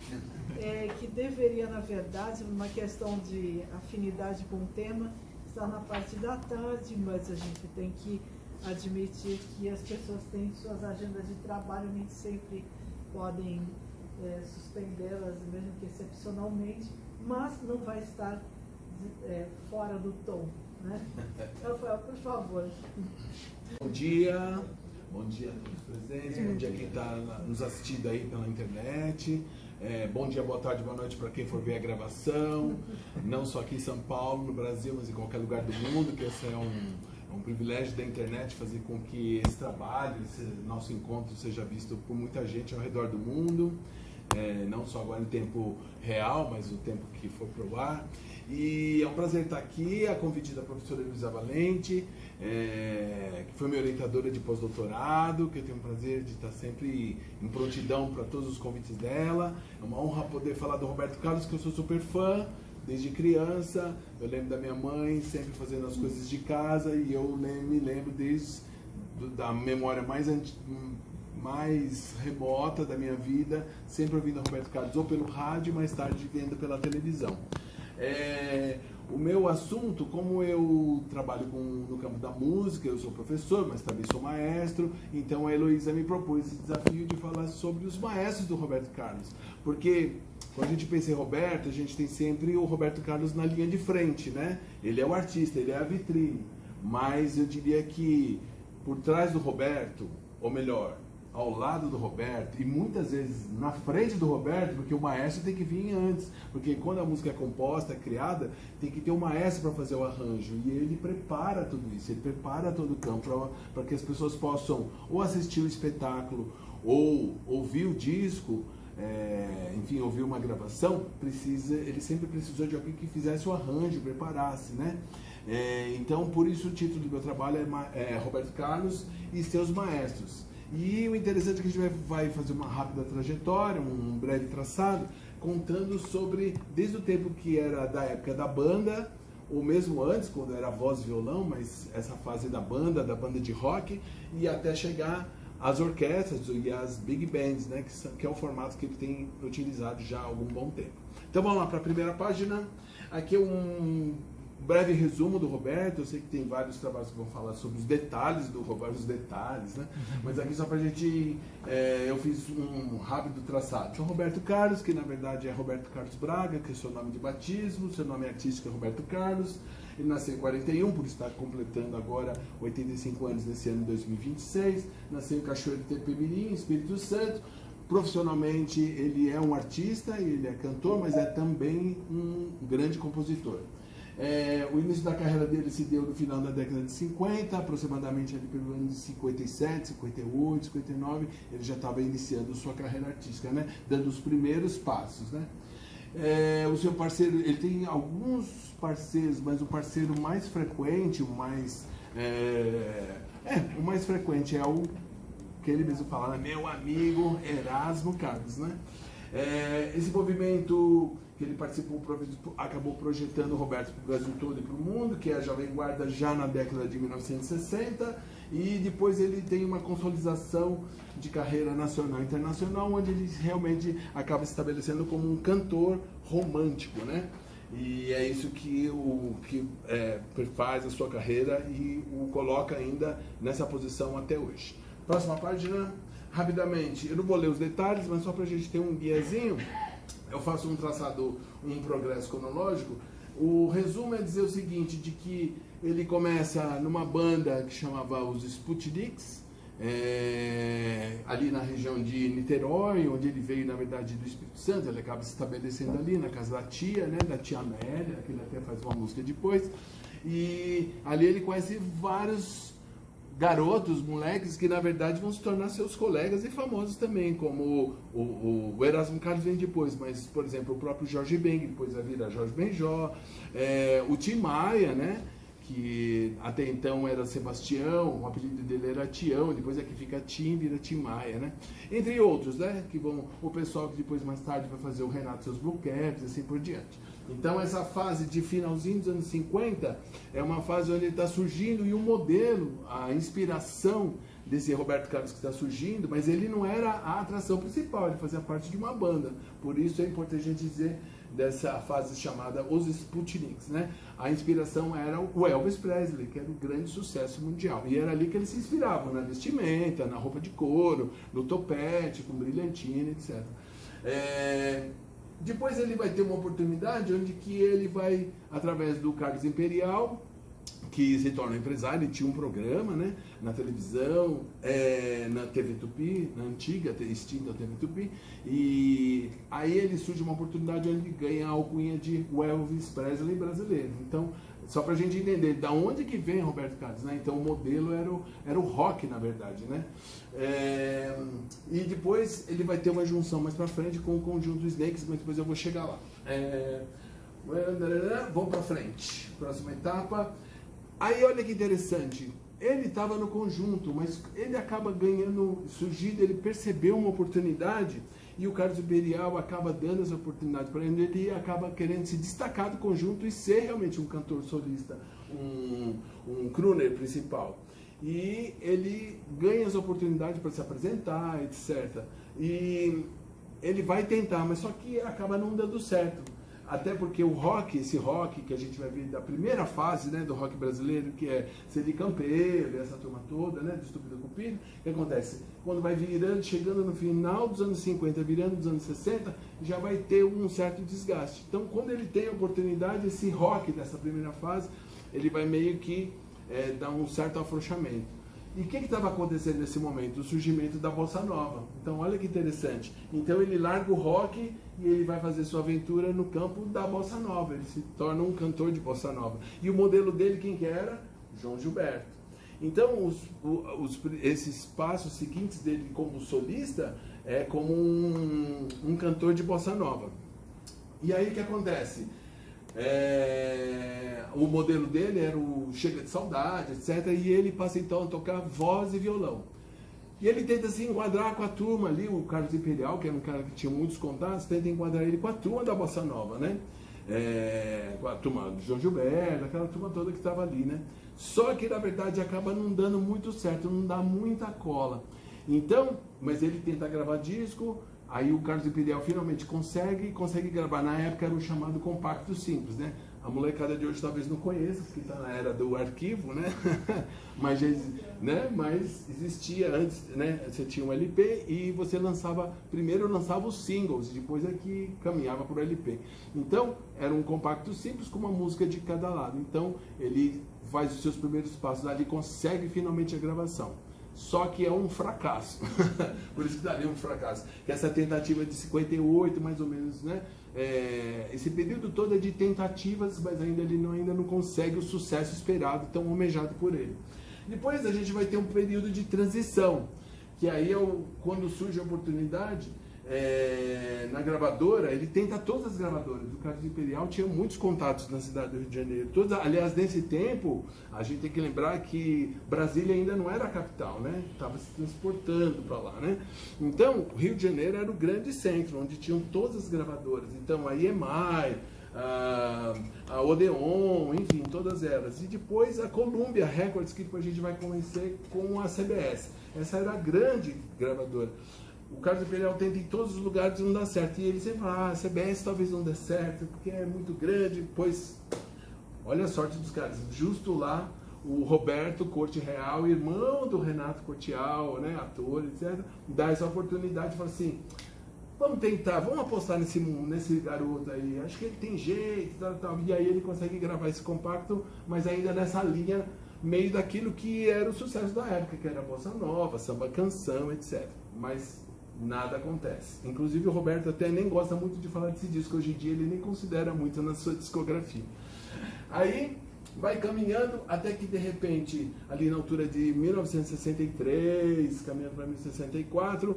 que deveria, na verdade, numa questão de afinidade com o tema, estar na parte da tarde, mas a gente tem que admitir que as pessoas têm suas agendas de trabalho, nem sempre podem suspendê-las, mesmo que excepcionalmente, mas não vai estar fora do tom, né? Rafael, por favor. Bom dia a todos presentes, bom dia a quem está nos assistindo aí pela internet, bom dia, boa tarde, boa noite para quem for ver a gravação, não só aqui em São Paulo, no Brasil, mas em qualquer lugar do mundo, que esse é um privilégio da internet fazer com que esse trabalho, esse nosso encontro seja visto por muita gente ao redor do mundo, não só agora em tempo real, mas o tempo que for pro ar. E é um prazer estar aqui, a convite da professora Luísa Valente, que foi minha orientadora de pós-doutorado, que eu tenho o prazer de estar sempre em prontidão para todos os convites dela. É uma honra poder falar do Roberto Carlos, que eu sou super fã desde criança. Eu lembro da minha mãe sempre fazendo as coisas de casa e eu me lembro desde da memória mais remota da minha vida, sempre ouvindo Roberto Carlos ou pelo rádio, mais tarde vendo pela televisão. O meu assunto, como eu trabalho no campo da música, eu sou professor, mas também sou maestro, então a Heloísa me propôs esse desafio de falar sobre os maestros do Roberto Carlos, porque quando a gente pensa em Roberto, a gente tem sempre o Roberto Carlos na linha de frente, né? Ele é o artista, ele é a vitrine, mas eu diria que por trás do Roberto, ou melhor, ao lado do Roberto, e muitas vezes na frente do Roberto, porque o maestro tem que vir antes, porque quando a música é composta, é criada, tem que ter um maestro para fazer o arranjo, e ele prepara tudo isso, ele prepara todo o campo para que as pessoas possam ou assistir o espetáculo, ou ouvir o disco, enfim, ouvir uma gravação. Ele sempre precisou de alguém que fizesse o arranjo, preparasse, né? Então, por isso o título do meu trabalho é Roberto Carlos e seus maestros. E o interessante é que a gente vai fazer uma rápida trajetória, um breve traçado, contando sobre, desde o tempo que era da época da banda, ou mesmo antes, quando era voz e violão, mas essa fase da banda de rock, e até chegar às orquestras e às big bands, né, que é o formato que ele tem utilizado já há algum bom tempo. Então vamos lá para a primeira página. Aqui é um breve resumo do Roberto. Eu sei que tem vários trabalhos que vão falar sobre os detalhes do Roberto, né? Mas aqui só pra gente, eu fiz um rápido traçado. Então, Roberto Carlos, que na verdade é Roberto Carlos Braga, que é o seu nome de batismo, seu nome artístico é Roberto Carlos. Ele nasceu em 41, por estar completando agora 85 anos nesse ano de 2026. Nasceu em Cachoeiro de Itapemirim, Espírito Santo. Profissionalmente, ele é um artista, ele é cantor, mas é também um grande compositor. O início da carreira dele se deu no final da década de 50, aproximadamente ali pelo ano de 57, 58, 59, ele já estava iniciando sua carreira artística, né? Dando os primeiros passos, né? O seu parceiro, ele tem alguns parceiros, mas o parceiro mais frequente, o mais frequente é o que ele mesmo fala, né? Meu amigo Erasmo Carlos, né? Esse movimento que ele participou, acabou projetando o Roberto para o Brasil todo e para o mundo, que é a Jovem Guarda já na década de 1960, e depois ele tem uma consolidação de carreira nacional e internacional, onde ele realmente acaba se estabelecendo como um cantor romântico, né? E é isso que faz a sua carreira e o coloca ainda nessa posição até hoje. Próxima página, rapidamente. Eu não vou ler os detalhes, mas só para a gente ter um guiazinho, eu faço um traçado, um progresso cronológico. O resumo é dizer o seguinte, de que ele começa numa banda que chamava os Sputniks, ali na região de Niterói, onde ele veio, na verdade, do Espírito Santo. Ele acaba se estabelecendo ali na casa da tia, né, da tia Amélia, que ele até faz uma música depois. E ali ele conhece vários garotos, moleques, que na verdade vão se tornar seus colegas e famosos também, como o Erasmo Carlos vem depois, mas, por exemplo, o próprio Jorge Ben, que depois vai virar Jorge Benjó, o Tim Maia, né? Que até então era Sebastião, o apelido dele era Tião, depois é que fica Tim, vira Tim Maia, né? Entre outros, né? Que vão, o pessoal que depois, mais tarde, vai fazer o Renato Seus Bluecaps e assim por diante. Então, essa fase de finalzinho dos anos 50 é uma fase onde ele está surgindo, e o modelo, a inspiração desse Roberto Carlos que está surgindo, mas ele não era a atração principal, ele fazia parte de uma banda. Por isso é importante a gente dizer dessa fase chamada Os Sputniks, né? A inspiração era o Elvis Presley, que era um grande sucesso mundial. E era ali que eles se inspiravam, na vestimenta, na roupa de couro, no topete, com brilhantina, etc. Depois ele vai ter uma oportunidade onde que ele vai, através do Carlos Imperial, que se torna empresário, ele tinha um programa, né, na televisão, na TV Tupi, na antiga, extinta TV Tupi, e aí ele surge uma oportunidade onde ele ganha a alcunha de Elvis Presley brasileiro. Então, só para a gente entender da onde que vem Roberto Carlos, né? Então o modelo era o rock, na verdade, né? E depois ele vai ter uma junção mais para frente com o conjunto Snakes, mas depois eu vou chegar lá. Vamos para frente, próxima etapa. Aí olha que interessante, ele estava no conjunto, mas ele acaba surgindo, ele percebeu uma oportunidade, e o Carlos Imperial acaba dando essa oportunidade para ele, e acaba querendo se destacar do conjunto e ser realmente um cantor solista, um crooner principal. E ele ganha as oportunidades para se apresentar, etc. E ele vai tentar, mas só que acaba não dando certo. Até porque o rock, esse rock que a gente vai ver da primeira fase, né, do rock brasileiro, que é Celi Campeiro, essa turma toda, né, do Estúpido Cupido, o que acontece? Quando vai virando, chegando no final dos anos 50, virando dos anos 60, já vai ter um certo desgaste. Então, quando ele tem a oportunidade, esse rock dessa primeira fase, ele vai meio que dar um certo afrouxamento. E o que estava acontecendo nesse momento? O surgimento da Bossa Nova. Então, olha que interessante. Então, ele larga o rock e ele vai fazer sua aventura no campo da Bossa Nova. Ele se torna um cantor de Bossa Nova. E o modelo dele, quem que era? João Gilberto. Então, esses passos seguintes dele como solista é como um cantor de Bossa Nova. E aí, o que acontece? O modelo dele era o Chega de Saudade, etc. E ele passa então a tocar voz e violão. E ele tenta se enquadrar com a turma ali, o Carlos Imperial, que era um cara que tinha muitos contatos, tenta enquadrar ele com a turma da Bossa Nova, né? Com a turma do João Gilberto, aquela turma toda que estava ali, né? Só que na verdade acaba não dando muito certo, não dá muita cola. Então, mas ele tenta gravar disco. Aí o Carlos Imperial finalmente consegue gravar. Na época era o chamado compacto simples, né? A molecada de hoje talvez não conheça, porque está na era do arquivo, né? mas existia antes, né? Você tinha um LP e você primeiro lançava os singles, depois é que caminhava para o LP. Então, era um compacto simples com uma música de cada lado. Então, ele faz os seus primeiros passos ali, consegue finalmente a gravação. Só que é um fracasso, por isso que daria um fracasso. Que essa tentativa de 58, mais ou menos, né? Esse período todo é de tentativas, mas ainda ele ainda não consegue o sucesso esperado, tão almejado por ele. Depois a gente vai ter um período de transição, que aí é quando surge a oportunidade na gravadora, ele tenta todas as gravadoras. O Carlos Imperial tinha muitos contatos na cidade do Rio de Janeiro. Aliás, nesse tempo, a gente tem que lembrar que Brasília ainda não era a capital, né? Estava se transportando para lá, né? Então, o Rio de Janeiro era o grande centro, onde tinham todas as gravadoras. Então, a EMI, a Odeon, enfim, todas elas. E depois a Columbia Records, que depois a gente vai conhecer com a CBS. Essa era a grande gravadora. O Carlos Imperial tenta em todos os lugares e não dá certo. E ele sempre fala, a CBS talvez não dê certo, porque é muito grande. Pois, olha a sorte dos caras. Justo lá, o Roberto Corte Real, irmão do Renato Cortial, né, ator, etc., dá essa oportunidade e fala assim, vamos tentar, vamos apostar nesse garoto aí, acho que ele tem jeito, tal. E aí ele consegue gravar esse compacto, mas ainda nessa linha, meio daquilo que era o sucesso da época, que era bossa nova, samba canção, etc. Mas nada acontece. Inclusive o Roberto até nem gosta muito de falar desse disco, hoje em dia ele nem considera muito na sua discografia. Aí vai caminhando até que de repente, ali na altura de 1963, caminhando para 1964,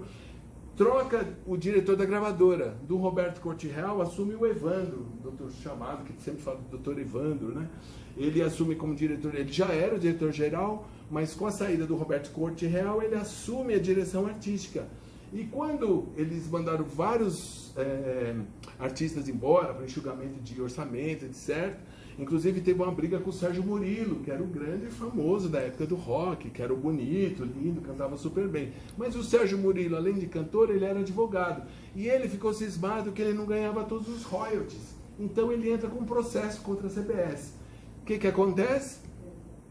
troca o diretor da gravadora, do Roberto Corte Real, assume o Evandro, doutor chamado, que sempre fala do doutor Evandro, né? Ele assume como diretor, ele já era o diretor-geral, mas com a saída do Roberto Corte Real, ele assume a direção artística. E quando eles mandaram vários artistas embora, para enxugamento de orçamento, etc., inclusive teve uma briga com o Sérgio Murilo, que era o grande famoso da época do rock, que era o bonito, lindo, cantava super bem. Mas o Sérgio Murilo, além de cantor, ele era advogado. E ele ficou cismado que ele não ganhava todos os royalties. Então ele entra com um processo contra a CBS. O que acontece?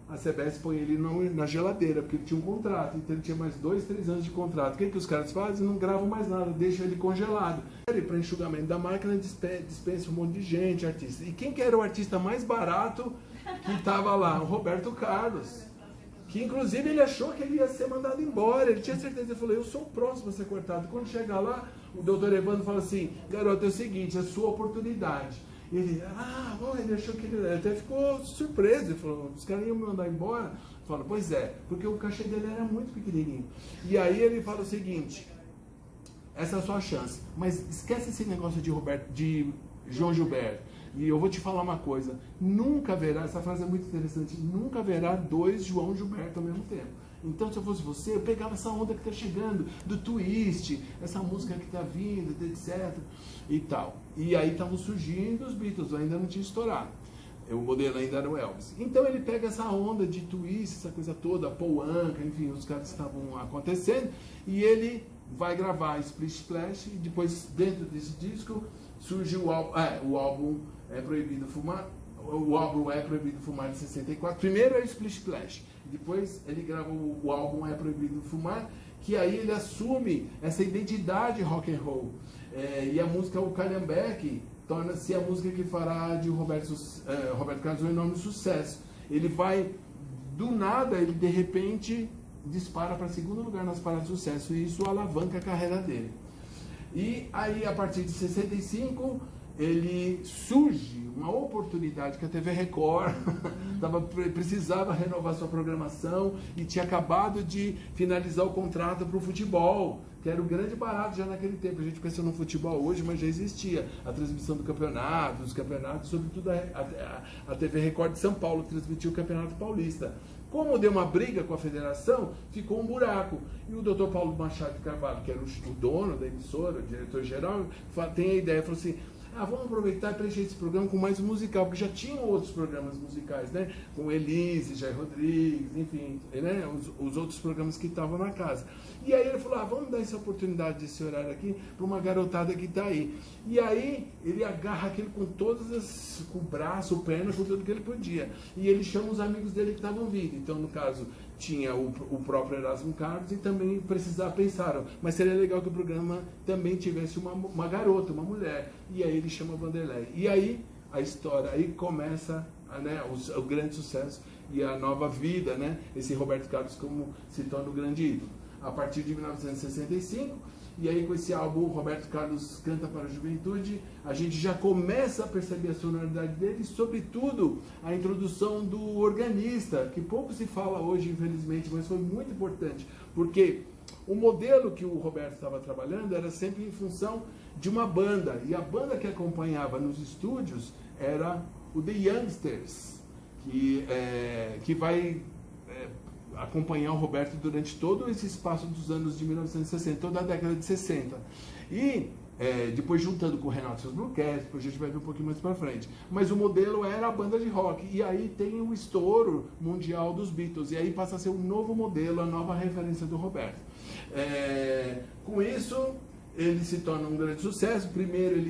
A CBS põe ele na geladeira, porque ele tinha um contrato, então ele tinha mais 2, 3 anos de contrato. O que os caras fazem? Não gravam mais nada, deixam ele congelado. Ele, para enxugamento da máquina, dispensa um monte de gente, artista. E quem que era o artista mais barato que estava lá? O Roberto Carlos. Que inclusive ele achou que ele ia ser mandado embora, ele tinha certeza, ele falou, eu sou o próximo a ser cortado. Quando chegar lá, o doutor Evandro fala assim, garoto, é o seguinte, é a sua oportunidade. Ele, ele achou que ele até ficou surpreso, ele falou, os caras iam me mandar embora. Fala, pois é, porque o cachê dele era muito pequenininho. E aí ele fala o seguinte, essa é a sua chance, mas esquece esse negócio de João Gilberto. E eu vou te falar uma coisa, nunca haverá, essa frase é muito interessante, nunca haverá 2 João Gilberto ao mesmo tempo. Então, se eu fosse você, eu pegava essa onda que está chegando, do twist, essa música que está vindo, etc. e tal. E aí estavam surgindo os Beatles, ainda não tinha estourado. O modelo ainda era o Elvis. Então ele pega essa onda de twist, essa coisa toda, Paul Anka, enfim, os caras estavam acontecendo, e ele vai gravar Splish Splash, e depois, dentro desse disco, surge o álbum É Proibido Fumar. O álbum É Proibido Fumar de 64. Primeiro é o Splish Splash. Depois ele grava o álbum É Proibido Fumar, que aí ele assume essa identidade rock and roll. E a música O Calhambeque torna-se a música que fará de Roberto Carlos um enorme sucesso. Ele vai, do nada, ele de repente dispara para segundo lugar nas paradas de sucesso, e isso alavanca a carreira dele. E aí, a partir de 65, ele surge uma oportunidade que a TV Record precisava renovar sua programação e tinha acabado de finalizar o contrato para o futebol, que era o grande barato já naquele tempo. A gente pensa no futebol hoje, mas já existia a transmissão do campeonato, dos campeonatos, sobretudo a TV Record de São Paulo transmitiu o Campeonato Paulista. Como deu uma briga com a federação, ficou um buraco. E o Dr. Paulo Machado de Carvalho, que era o dono da emissora, o diretor-geral, tem a ideia, falou assim, vamos aproveitar e preencher esse programa com mais musical, porque já tinham outros programas musicais, né? Com Elise, Jair Rodrigues, enfim, né? Os outros programas que estavam na casa. E aí ele falou, vamos dar essa oportunidade desse horário aqui para uma garotada que está aí. E aí ele agarra aquilo com com o braço, perna, com tudo que ele podia. E ele chama os amigos dele que estavam vindo. Então, no caso, tinha o próprio Erasmo Carlos, e também pensaram, mas seria legal que o programa também tivesse uma garota, uma mulher. E aí ele chama Vanderlei. E aí a história, aí começa, né, o grande sucesso e a nova vida, né? Esse Roberto Carlos como se torna o grande ídolo. A partir de 1965, e aí com esse álbum Roberto Carlos Canta para a Juventude, a gente já começa a perceber a sonoridade dele e, sobretudo, a introdução do organista, que pouco se fala hoje, infelizmente, mas foi muito importante, porque O modelo que o Roberto estava trabalhando era sempre em função de uma banda, e a banda que acompanhava nos estúdios era o The Youngsters, que vai acompanhar o Roberto durante todo esse espaço dos anos de 1960, toda a década de 60. E depois juntando com o Renato seus Bluecast, depois a gente vai ver um pouquinho mais pra frente. Mas o modelo era a banda de rock, e aí tem o estouro mundial dos Beatles, e aí passa a ser um novo modelo, a nova referência do Roberto. Com isso, ele se torna um grande sucesso. Primeiro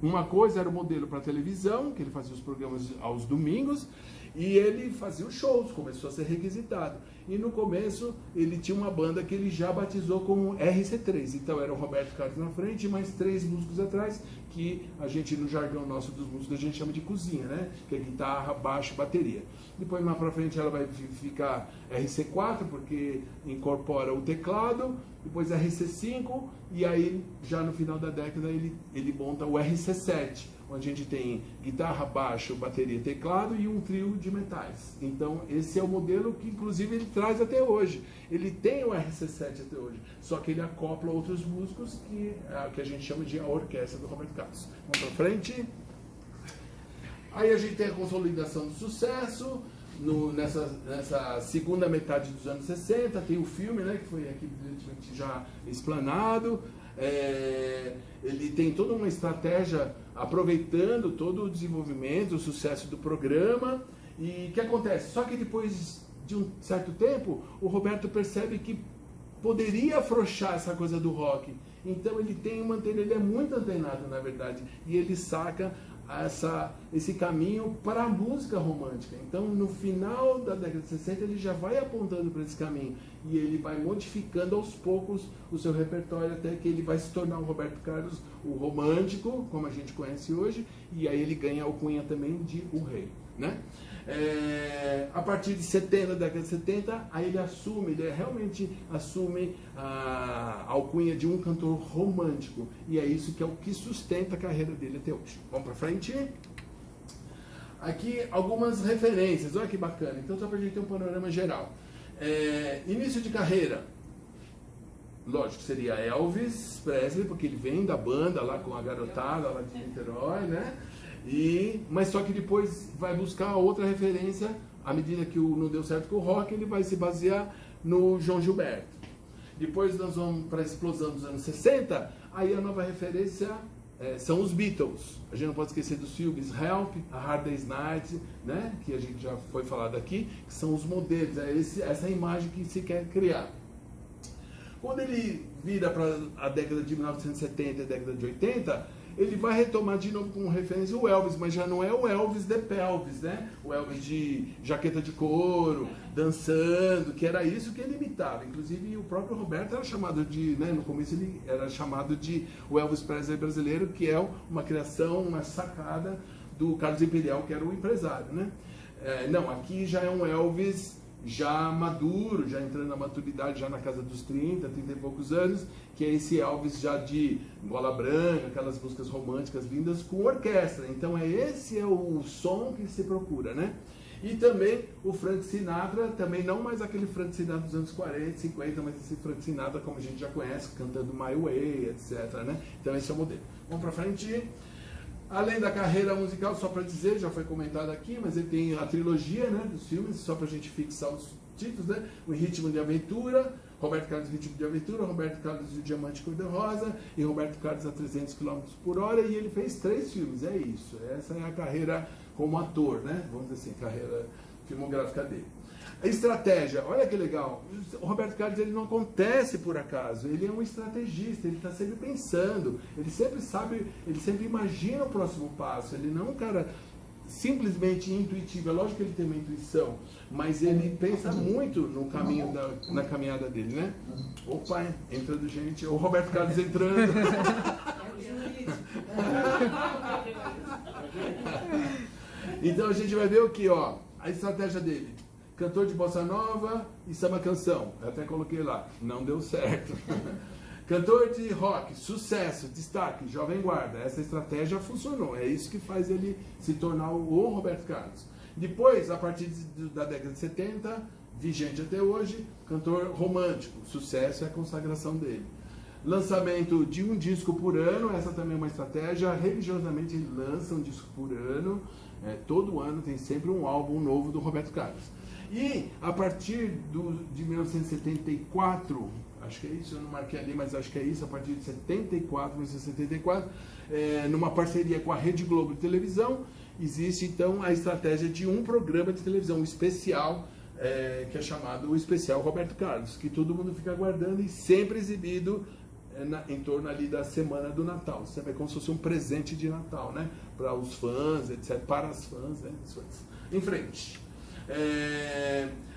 uma coisa era o modelo para televisão, que ele fazia os programas aos domingos, e ele fazia os shows, começou a ser requisitado. E no começo ele tinha uma banda que ele já batizou como RC3. Então era o Roberto Carlos na frente e mais 3 músicos atrás, que a gente, no jargão nosso dos músicos, a gente chama de cozinha, né? Que é guitarra, baixo, bateria. Depois mais pra frente ela vai ficar RC4, porque incorpora o teclado, depois RC5, e aí já no final da década ele monta o RC7, onde a gente tem guitarra, baixo, bateria, teclado e um trio de metais. Então esse é o modelo que inclusive ele traz até hoje. Ele tem o RC7 até hoje, só que ele acopla outros músicos que a gente chama de a orquestra do Roberto Carlos. Vamos para frente. Aí a gente tem a consolidação do sucesso. Nessa segunda metade dos anos 60, tem o filme, né, que foi aqui já explanado. Ele tem toda uma estratégia aproveitando todo o desenvolvimento, o sucesso do programa. E o que acontece? Só que depois de um certo tempo, o Roberto percebe que poderia afrouxar essa coisa do rock. Então ele é muito antenado, na verdade, e ele saca esse caminho para a música romântica. Então, no final da década de 60, ele já vai apontando para esse caminho, e ele vai modificando aos poucos o seu repertório, até que ele vai se tornar o Roberto Carlos, o romântico, como a gente conhece hoje, e aí ele ganha a alcunha também de O Rei, né? A partir de 70, da década de 70, aí ele realmente assume a alcunha de um cantor romântico, e é isso que é o que sustenta a carreira dele até hoje. Vamos para frente? Aqui algumas referências, olha que bacana. Então, só para a gente ter um panorama geral. Início de carreira, lógico, seria Elvis Presley, porque ele vem da banda lá com a garotada lá de Niterói, né? Mas só que depois vai buscar outra referência, à medida que não deu certo com o rock, ele vai se basear no João Gilberto. Depois nós vamos para a explosão dos anos 60, aí a nova referência são os Beatles. A gente não pode esquecer dos filmes Help, A Hard Day's Night, né? Que a gente já foi falado aqui, que são os modelos, essa imagem que se quer criar. Quando ele vira para a década de 1970 e a década de 80, ele vai retomar de novo com referência o Elvis, mas já não é o Elvis de pelvis, né? O Elvis de jaqueta de couro, dançando, que era isso que ele imitava. Inclusive o próprio Roberto era chamado de, né, no começo ele era chamado de o Elvis Presley brasileiro, que é uma criação, uma sacada do Carlos Imperial, que era o empresário, né? Não, aqui já é um Elvis já maduro, já entrando na maturidade, já na casa dos 30 e poucos anos, que é esse Elvis já de gola branca, aquelas músicas românticas lindas com orquestra. Então esse é o som que se procura, né? E também o Frank Sinatra, também não mais aquele Frank Sinatra dos anos 40, 50, mas esse Frank Sinatra como a gente já conhece, cantando My Way, etc, né? Então esse é o modelo. Vamos pra frente. Além da carreira musical, só para dizer, já foi comentado aqui, mas ele tem a trilogia, né, dos filmes, só para a gente fixar os títulos, né? O Ritmo de Aventura, Roberto Carlos Ritmo de Aventura, Roberto Carlos e o Diamante Cor-de-Rosa e Roberto Carlos a 300 km por hora, e ele fez 3 filmes, é isso. Essa é a carreira como ator, né? Vamos dizer assim, carreira filmográfica dele. A estratégia, olha que legal, o Roberto Carlos ele não acontece por acaso, ele é um estrategista, ele está sempre pensando, ele sempre sabe, ele sempre imagina o próximo passo, ele não é um cara simplesmente intuitivo, é lógico que ele tem uma intuição, mas ele pensa muito no caminho, na caminhada dele, né? Opa, entrando gente, o Roberto Carlos entrando. Então a gente vai ver o que, ó, a estratégia dele. Cantor de bossa nova e samba canção. Eu até coloquei lá. Não deu certo. Cantor de rock, sucesso, destaque, jovem guarda. Essa estratégia funcionou. É isso que faz ele se tornar o Roberto Carlos. Depois, a partir da década de 70, vigente até hoje, cantor romântico, sucesso é a consagração dele. Lançamento de um disco por ano, essa também é uma estratégia, religiosamente ele lança um disco por ano, todo ano tem sempre um álbum novo do Roberto Carlos. E a partir de 1974, acho que é isso, eu não marquei ali, mas acho que é isso, a partir de 1974, numa parceria com a Rede Globo de televisão, existe então a estratégia de um programa de televisão especial, que é chamado o Especial Roberto Carlos, que todo mundo fica aguardando e sempre exibido em torno ali da semana do Natal. Sempre é como se fosse um presente de Natal, né? Para os fãs, etc. Para as fãs, né? Em frente.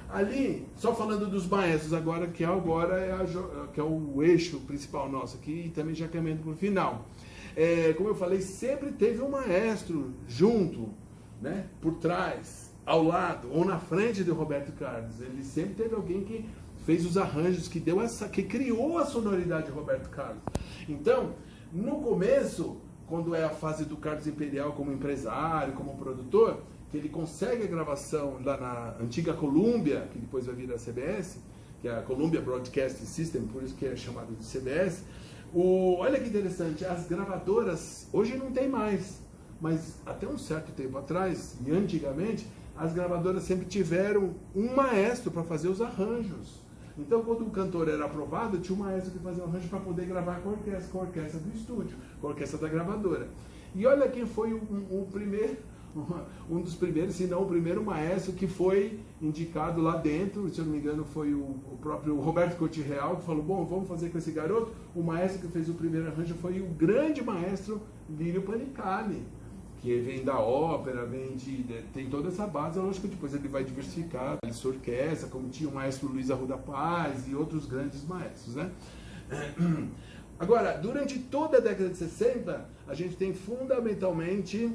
Ali, só falando dos maestros agora, que é o eixo principal nosso aqui, e também já caminhando para o final. Como eu falei, sempre teve um maestro junto, né? Por trás, ao lado ou na frente do Roberto Carlos. Ele sempre teve alguém que fez os arranjos, que criou a sonoridade de Roberto Carlos. Então, no começo, quando é a fase do Carlos Imperial como empresário, como produtor, que ele consegue a gravação lá na antiga Columbia, que depois vai vir a CBS, que é a Columbia Broadcasting System, por isso que é chamado de CBS. Olha que interessante, as gravadoras, hoje não tem mais, mas até um certo tempo atrás, e antigamente, as gravadoras sempre tiveram um maestro para fazer os arranjos. Então, quando o cantor era aprovado, tinha um maestro que fazia um arranjo para poder gravar com a orquestra do estúdio, com a orquestra da gravadora. E olha quem foi um dos primeiros, se não o primeiro maestro que foi indicado lá dentro, se eu não me engano foi o próprio Roberto Coutinho Real, que falou, bom, vamos fazer com esse garoto. O maestro que fez o primeiro arranjo foi o grande maestro Lírio Panicali, que vem da ópera, tem toda essa base. Lógico que depois ele vai diversificar a sua orquestra, como tinha o maestro Luiz Arruda Paz e outros grandes maestros, né? Agora, durante toda a década de 60, a gente tem fundamentalmente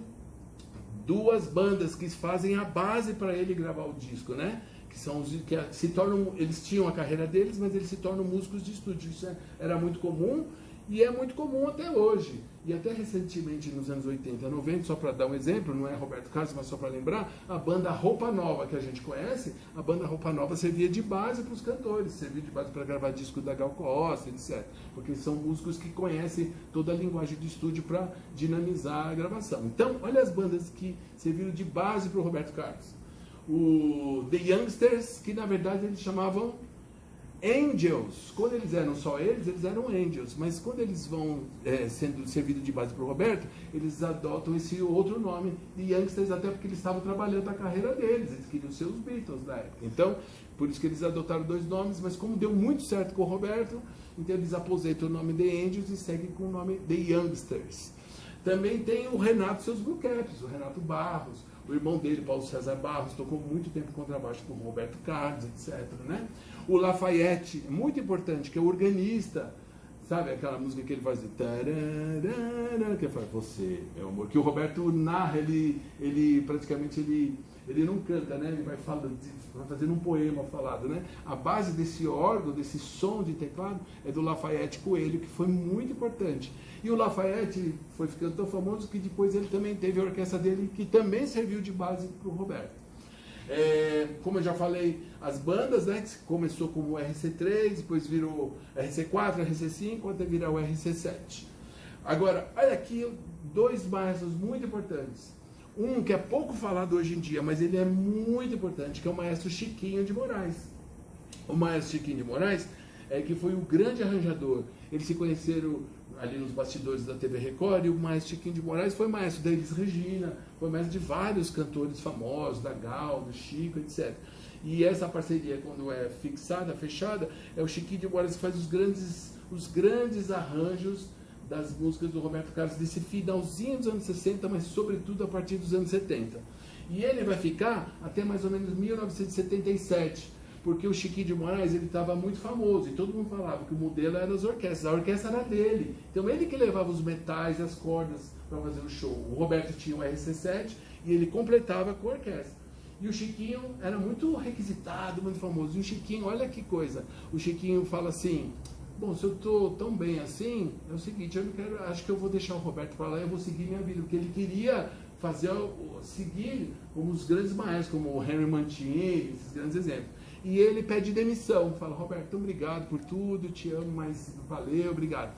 duas bandas que fazem a base para ele gravar o disco, né? Que são os que se tornam, eles tinham a carreira deles, mas eles se tornam músicos de estúdio. Isso era muito comum e é muito comum até hoje. E até recentemente, nos anos 80 e 90, só para dar um exemplo, não é Roberto Carlos, mas só para lembrar, a banda Roupa Nova, que a gente conhece, a banda Roupa Nova servia de base para os cantores, servia de base para gravar disco da Gal Costa, etc. Porque são músicos que conhecem toda a linguagem de estúdio para dinamizar a gravação. Então, olha as bandas que serviram de base para o Roberto Carlos. O The Youngsters, que na verdade eles chamavam Angels. Quando eles eram só eles eram Angels, mas quando eles vão sendo servidos de base para o Roberto, eles adotam esse outro nome de Youngsters, até porque eles estavam trabalhando a carreira deles, eles queriam ser os Beatles da época. Então, por isso que eles adotaram dois nomes, mas como deu muito certo com o Roberto, então eles aposentam o nome The Angels e seguem com o nome The Youngsters. Também tem o Renato e seus Blue Caps, o Renato Barros, o irmão dele, Paulo César Barros, tocou muito tempo contrabaixo com o Roberto Carlos, etc., né? O Lafayette, muito importante, que é o organista, sabe aquela música que ele faz de tararara, que fala, você é o amor, que o Roberto narra, ele praticamente, ele não canta, né? Ele vai fazendo um poema falado, né? A base desse órgão, desse som de teclado, é do Lafayette Coelho, que foi muito importante. E o Lafayette foi ficando tão famoso que depois ele também teve a orquestra dele, que também serviu de base para o Roberto. Como eu já falei, as bandas, né, que começou como o RC3, depois virou RC4, RC5, até virar o RC7. Agora, olha aqui dois maestros muito importantes. Um que é pouco falado hoje em dia, mas ele é muito importante, que é o maestro Chiquinho de Moraes. O maestro Chiquinho de Moraes que foi o grande arranjador. Eles se conheceram ali nos bastidores da TV Record, e o maestro Chiquinho de Moraes foi maestro da Elis Regina, foi maestro de vários cantores famosos, da Gal, do Chico, etc. E essa parceria, quando é fixada, fechada, é o Chiquinho de Moraes que faz os grandes arranjos das músicas do Roberto Carlos, desse finalzinho dos anos 60, mas sobretudo a partir dos anos 70. E ele vai ficar até mais ou menos 1977, porque o Chiquinho de Moraes estava muito famoso, e todo mundo falava que o modelo era as orquestras, a orquestra era dele. Então ele que levava os metais e as cordas para fazer o show. O Roberto tinha um RC7 e ele completava com a orquestra. E o Chiquinho era muito requisitado, muito famoso. E o Chiquinho, olha que coisa, o Chiquinho fala assim: bom, se eu estou tão bem assim, é o seguinte, eu não quero, acho que eu vou deixar o Roberto para lá e eu vou seguir minha vida, porque ele queria seguir como os grandes maestros, como o Henry Mancini, esses grandes exemplos. e ele pede demissão. Fala, Roberto, obrigado por tudo, te amo, mas valeu, obrigado.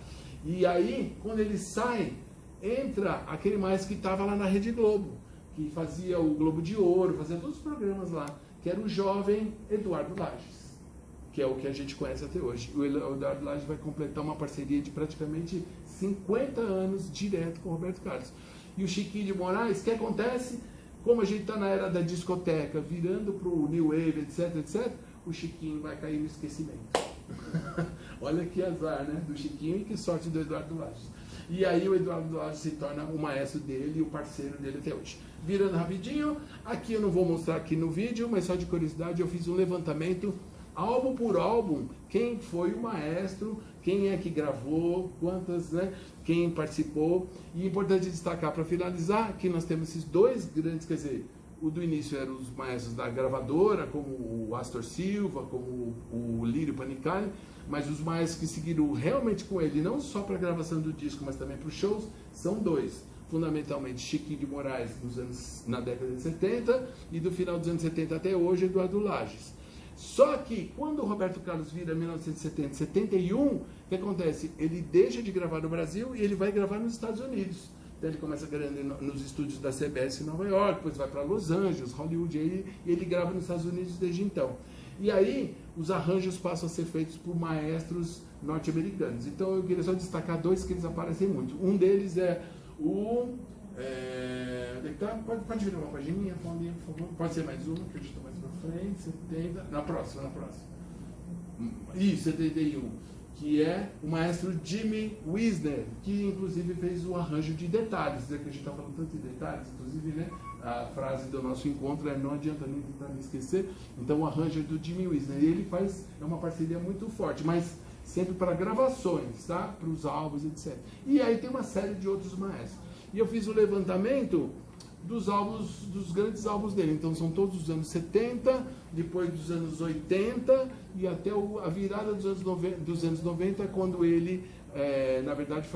E aí, quando ele sai, entra aquele maestro que estava lá na Rede Globo, que fazia o Globo de Ouro, fazia todos os programas lá, que era o jovem Eduardo Lages, que é o que a gente conhece até hoje. O Eduardo Lages vai completar uma parceria de praticamente 50 anos direto com o Roberto Carlos. E o Chiquinho de Moraes, o que acontece? Como a gente está na era da discoteca, virando para o New Wave, etc, etc, o Chiquinho vai cair no esquecimento. Olha que azar, né? Do Chiquinho e que sorte do Eduardo Lages. E aí o Eduardo Lages se torna o maestro dele e o parceiro dele até hoje. Virando rapidinho, aqui eu não vou mostrar aqui no vídeo, mas só de curiosidade eu fiz um levantamento, álbum por álbum, quem foi o maestro, quem é que gravou, quantas, né? Quem participou. E é importante destacar, para finalizar, que nós temos esses dois grandes, quer dizer, o do início eram os maestros da gravadora, como o Astor Silva, como o Lírio Panicali, mas os maestros que seguiram realmente com ele, não só para a gravação do disco, mas também para os shows, são dois. Fundamentalmente Chiquinho de Moraes na década de 70 e do final dos anos 70 até hoje, Eduardo Lages. Só que quando o Roberto Carlos vira 1970, 71, o que acontece? Ele deixa de gravar no Brasil e ele vai gravar nos Estados Unidos. Então ele começa gravando nos estúdios da CBS em Nova York, depois vai para Los Angeles, Hollywood, e ele grava nos Estados Unidos desde então. E aí os arranjos passam a ser feitos por maestros norte-americanos. Então eu queria só destacar dois que eles aparecem muito. Um deles é o... Pode virar uma pagininha, Paulinha, por favor? Pode ser mais uma, que eu estou mais para frente. 70. Na próxima. Isso, 71. Que é o maestro Jimmy Wisner, que inclusive fez o arranjo de detalhes, né? Que a gente está falando tanto de detalhes, inclusive, né? A frase do nosso encontro é não adianta nem tentar me esquecer. Então o arranjo é do Jimmy Wisner. E ele faz, é uma parceria muito forte, mas sempre para gravações, tá? Para os álbuns, etc. E aí tem uma série de outros maestros. E eu fiz o levantamento dos álbuns, dos grandes álbuns dele. Então são todos os anos 70, depois dos anos 80 e até a virada dos anos 90, quando ele, na verdade,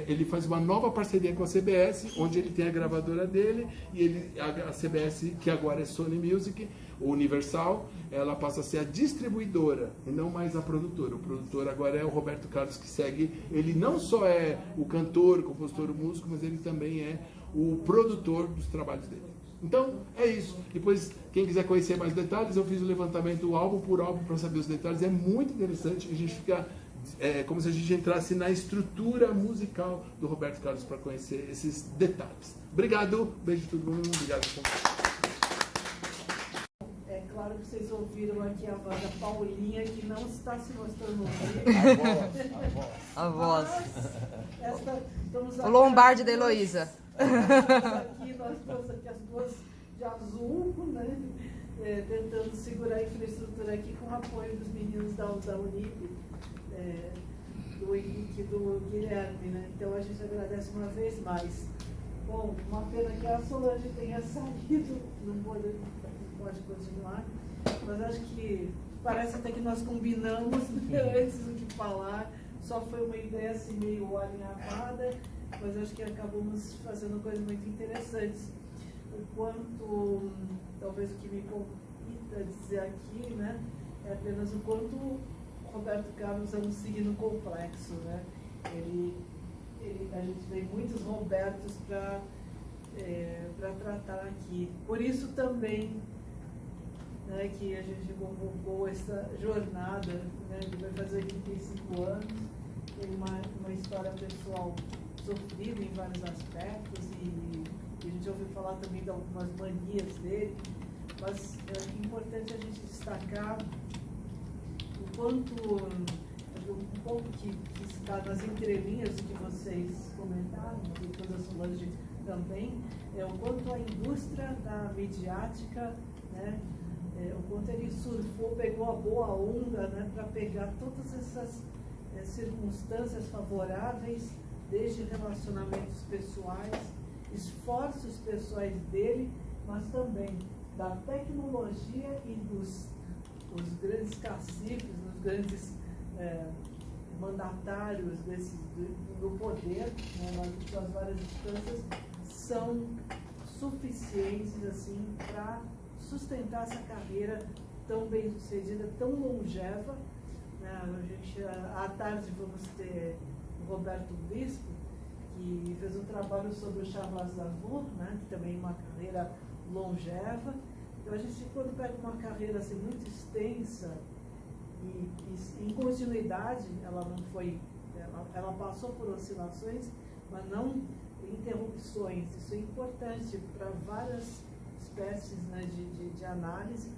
ele faz uma nova parceria com a CBS, onde ele tem a gravadora dele, e a CBS, que agora é Sony Music, ou Universal, ela passa a ser a distribuidora e não mais a produtora. O produtor agora é o Roberto Carlos, que segue. Ele não só é o cantor, o compositor, o músico, mas ele também é o produtor dos trabalhos dele. Então, é isso. Depois, quem quiser conhecer mais detalhes, eu fiz o levantamento álbum por álbum para saber os detalhes. É muito interessante. A gente fica... como se a gente entrasse na estrutura musical do Roberto Carlos para conhecer esses detalhes. Obrigado. Beijo de todo mundo. Obrigado por contar. É claro que vocês ouviram aqui a voz da Paulinha, que não está se mostrando A voz. Estamos O Lombardi da Heloísa. Nós estamos aqui as duas de azul, né? Tentando segurar a infraestrutura aqui com o apoio dos meninos da Unip, do Henrique e do Guilherme, né? Então a gente agradece uma vez mais. Bom, uma pena que a Solange tenha saído, não pode continuar, mas acho que parece até que nós combinamos, né, antes do que falar, só foi uma ideia assim meio alinhavada, mas acho que acabamos fazendo coisas muito interessantes. O quanto, talvez o que me compita dizer aqui, né, é apenas o quanto o Roberto Carlos é um signo complexo, né? A gente tem muitos Robertos para tratar aqui. Por isso também, né, que a gente convocou essa jornada, né, que vai fazer 85 anos, tem uma história pessoal sofrida em vários aspectos e a gente ouviu falar também de algumas manias dele, mas é importante a gente destacar o quanto, um pouco que está nas entrelinhas do que vocês comentaram, e toda a Solange também, o quanto a indústria da midiática, né, o quanto ele surfou, pegou a boa onda, né, para pegar todas essas circunstâncias favoráveis, desde relacionamentos pessoais, esforços pessoais dele, mas também da tecnologia e dos grandes caciques, dos grandes mandatários do poder, né, nas suas várias instâncias, são suficientes assim para sustentar essa carreira tão bem sucedida, tão longeva. Né? À tarde vamos ter o Roberto Bispo, que fez um trabalho sobre o Charles Aznavour, né? Que também é uma carreira longeva. Então a gente, quando pega uma carreira assim, muito extensa e em continuidade, ela não foi, ela passou por oscilações, mas não interrupções. Isso é importante para várias espécies, né, de análise.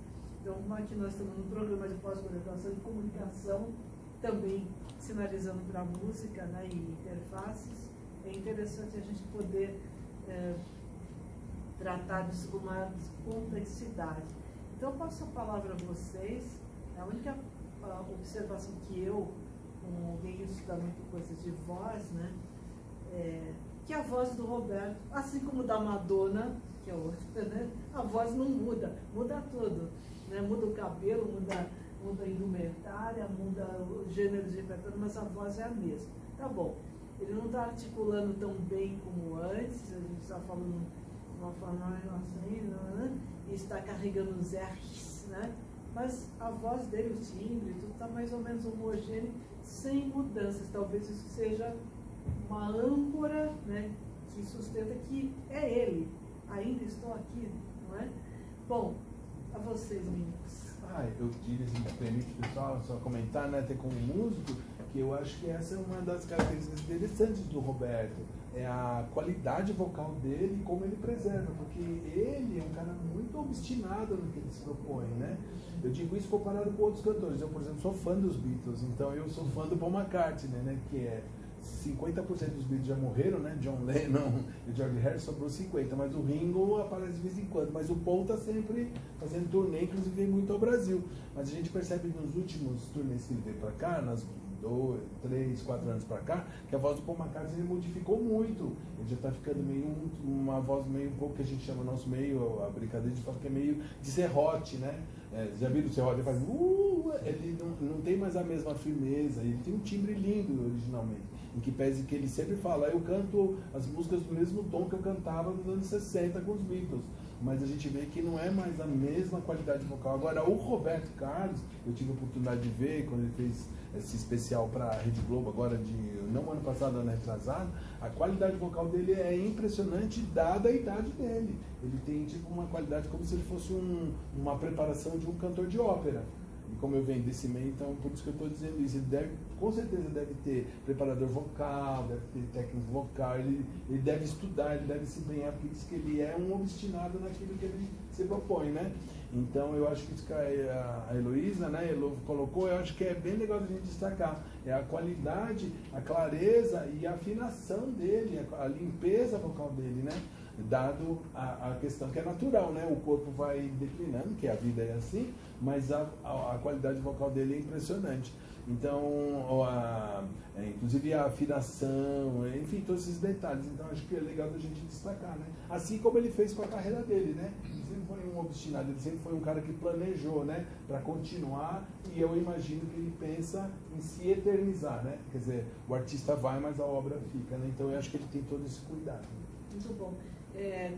Então, como aqui nós estamos no programa de pós-graduação em comunicação, também sinalizando para a música, né, e interfaces, é interessante a gente poder tratar disso com uma complexidade. Então, eu passo a palavra a vocês. A única observação que eu, como alguém que estuda muito coisas de voz, né, que a voz do Roberto, assim como da Madonna, que é outra, né, a voz não muda, muda tudo. Né, muda o cabelo, muda a indumentária, muda o gênero de repertório, mas a voz é a mesma. Tá bom. Ele não está articulando tão bem como antes, a gente está falando de uma forma assim, né? E está carregando os R's, né? Mas a voz dele, o timbre, tudo está mais ou menos homogêneo, sem mudanças. Talvez isso seja uma âncora, né, que sustenta que é ele. Ainda estou aqui, não é? Bom, a vocês, meninos. Eu queria, se me permite, pessoal, só comentar, né, até como músico, que eu acho que essa é uma das características interessantes do Roberto, é a qualidade vocal dele e como ele preserva, porque ele é um cara muito obstinado no que ele se propõe, né? Eu digo isso comparado com outros cantores. Eu, por exemplo, sou fã dos Beatles, então eu sou fã do Paul McCartney, né, que é 50% dos Beatles já morreram, né? John Lennon e George Harrison, sobrou 50%, mas o Ringo aparece de vez em quando, mas o Paul está sempre fazendo turnê, inclusive vem muito ao Brasil. Mas a gente percebe nos últimos turnês que ele veio para cá, nas 2, 3, 4 anos para cá, que a voz do Paul McCartney modificou muito. Ele já está ficando meio uma voz meio um pouco que a gente chama nosso meio, a brincadeira de falar que é meio de serrote, né? Já viram o serrote? Ele faz ele não tem mais a mesma firmeza, ele tem um timbre lindo originalmente. Em que pese que ele sempre fala, eu canto as músicas do mesmo tom que eu cantava nos anos 60 com os Beatles, mas a gente vê que não é mais a mesma qualidade vocal. Agora, o Roberto Carlos, eu tive a oportunidade de ver quando ele fez esse especial para a Rede Globo, agora não ano passado, ano retrasado, a qualidade vocal dele é impressionante dada a idade dele. Ele tem tipo uma qualidade como se ele fosse uma preparação de um cantor de ópera. E como eu venho desse meio, então por isso que eu estou dizendo isso. Ele com certeza deve ter preparador vocal, deve ter técnico vocal, ele deve estudar, ele deve se empenhar, porque diz que ele é um obstinado naquilo que ele se propõe, né? Então eu acho que isso que a Heloísa, né, colocou, eu acho que é bem legal a gente destacar. É a qualidade, a clareza e a afinação dele, a limpeza vocal dele, né? Dado a questão que é natural, né? O corpo vai declinando, que a vida é assim, mas a qualidade vocal dele é impressionante. Então, inclusive a afinação, enfim, todos esses detalhes. Então, acho que é legal da gente destacar, né? Assim como ele fez com a carreira dele, né? Ele sempre foi um obstinado, ele sempre foi um cara que planejou, né? Para continuar, e eu imagino que ele pensa em se eternizar, né? Quer dizer, o artista vai, mas a obra fica, né? Então, eu acho que ele tem todo esse cuidado. Muito bom.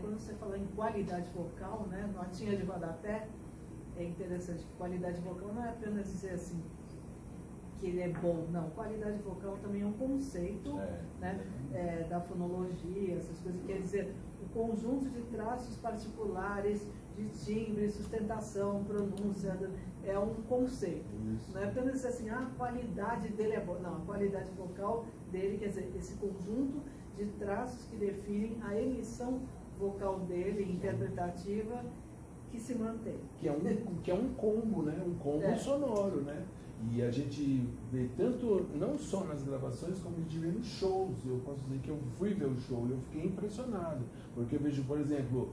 Quando você fala em qualidade vocal, né? Notinha de rodapé, é interessante que qualidade vocal não é apenas dizer assim que ele é bom, não. Qualidade vocal também é um conceito, né? Da fonologia, essas coisas. Quer dizer, o conjunto de traços particulares, de timbre, sustentação, pronúncia, é um conceito. Isso. Não é apenas dizer assim, a qualidade dele é boa. Não, a qualidade vocal dele, quer dizer, esse conjunto de traços que definem a emissão vocal dele, interpretativa, que se mantém. Que é um combo, né? Um combo sonoro, né? E a gente vê tanto, não só nas gravações, como a gente vê nos shows. Eu posso dizer que eu fui ver o show e eu fiquei impressionado. Porque eu vejo, por exemplo,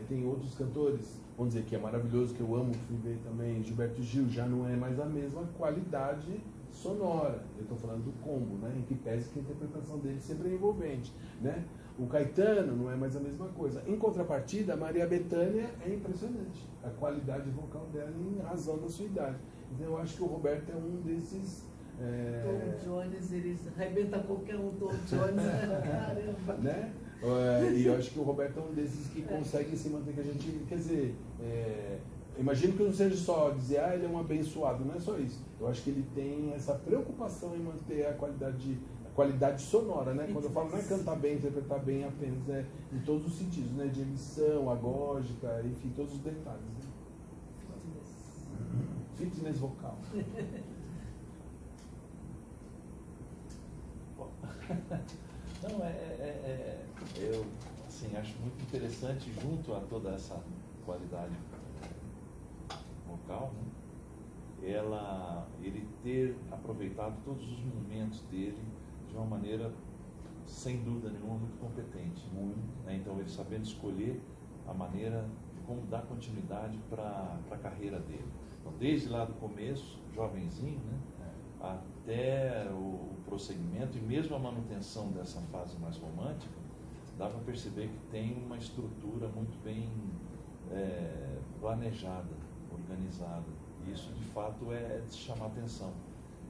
tem outros cantores, vamos dizer que é maravilhoso, que eu amo, fui ver também, Gilberto Gil, já não é mais a mesma qualidade sonora. Eu estou falando do combo, né? Em que pese que a interpretação dele sempre é envolvente, né? O Caetano não é mais a mesma coisa. Em contrapartida, a Maria Bethânia é impressionante. A qualidade vocal dela em razão da sua idade. Então eu acho que o Roberto é um desses... Tom Jones, eles arrebentam qualquer um, Tom Jones, caramba. Né? E eu acho que o Roberto é um desses que consegue se manter, que a gente, quer dizer, imagino que não seja só dizer, ele é um abençoado, não é só isso. Eu acho que ele tem essa preocupação em manter a qualidade sonora, né? Quando eu falo, não é cantar bem, interpretar bem apenas, em todos os sentidos, né? De emissão, agógica, enfim, todos os detalhes. Né? Fitness vocal. Não, eu assim, acho muito interessante, junto a toda essa qualidade vocal, né, ele ter aproveitado todos os momentos dele de uma maneira, sem dúvida nenhuma, muito competente. Né? Então, ele sabendo escolher a maneira de como dar continuidade para a carreira dele. Então, desde lá do começo, jovenzinho, né, até o prosseguimento e mesmo a manutenção dessa fase mais romântica, dá para perceber que tem uma estrutura muito bem planejada, organizada. E isso, de fato, é de chamar atenção.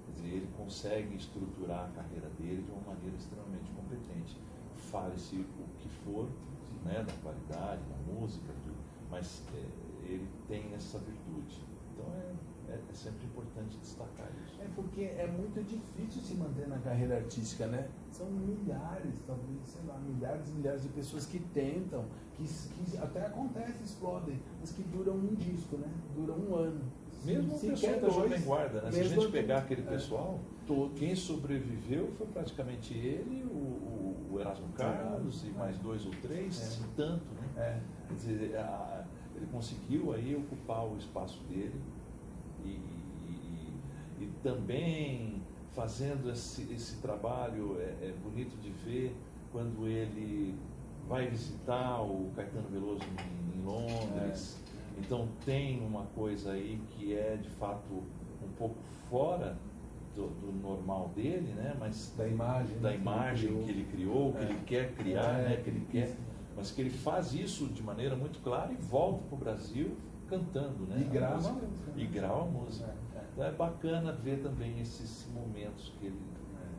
Quer dizer, ele consegue estruturar a carreira dele de uma maneira extremamente competente. Fale-se o que for, né, da qualidade, da música, tudo, mas ele tem essa virtude. Então é sempre importante destacar isso. Porque é muito difícil se manter na carreira artística, né? São milhares, talvez, sei lá, milhares e milhares de pessoas que tentam, que até acontece, explodem, mas que duram um disco, né? Duram um ano. Mesmo o pessoal da Jovem Guarda, né? Se a gente pegar aquele pessoal, quem sobreviveu foi praticamente ele, o Erasmo Carlos e mais 2 ou 3, se tanto, né? Quer dizer, ele conseguiu aí ocupar o espaço dele e também fazendo esse trabalho bonito de ver quando ele vai visitar o Caetano Veloso em Londres. Então tem uma coisa aí que é de fato um pouco fora do normal dele, né? Mas da imagem que ele criou, que ele quer criar, né? Que ele quer, mas que ele faz isso de maneira muito clara e volta para o Brasil cantando, né? E grava a música. Então é bacana ver também esses momentos que ele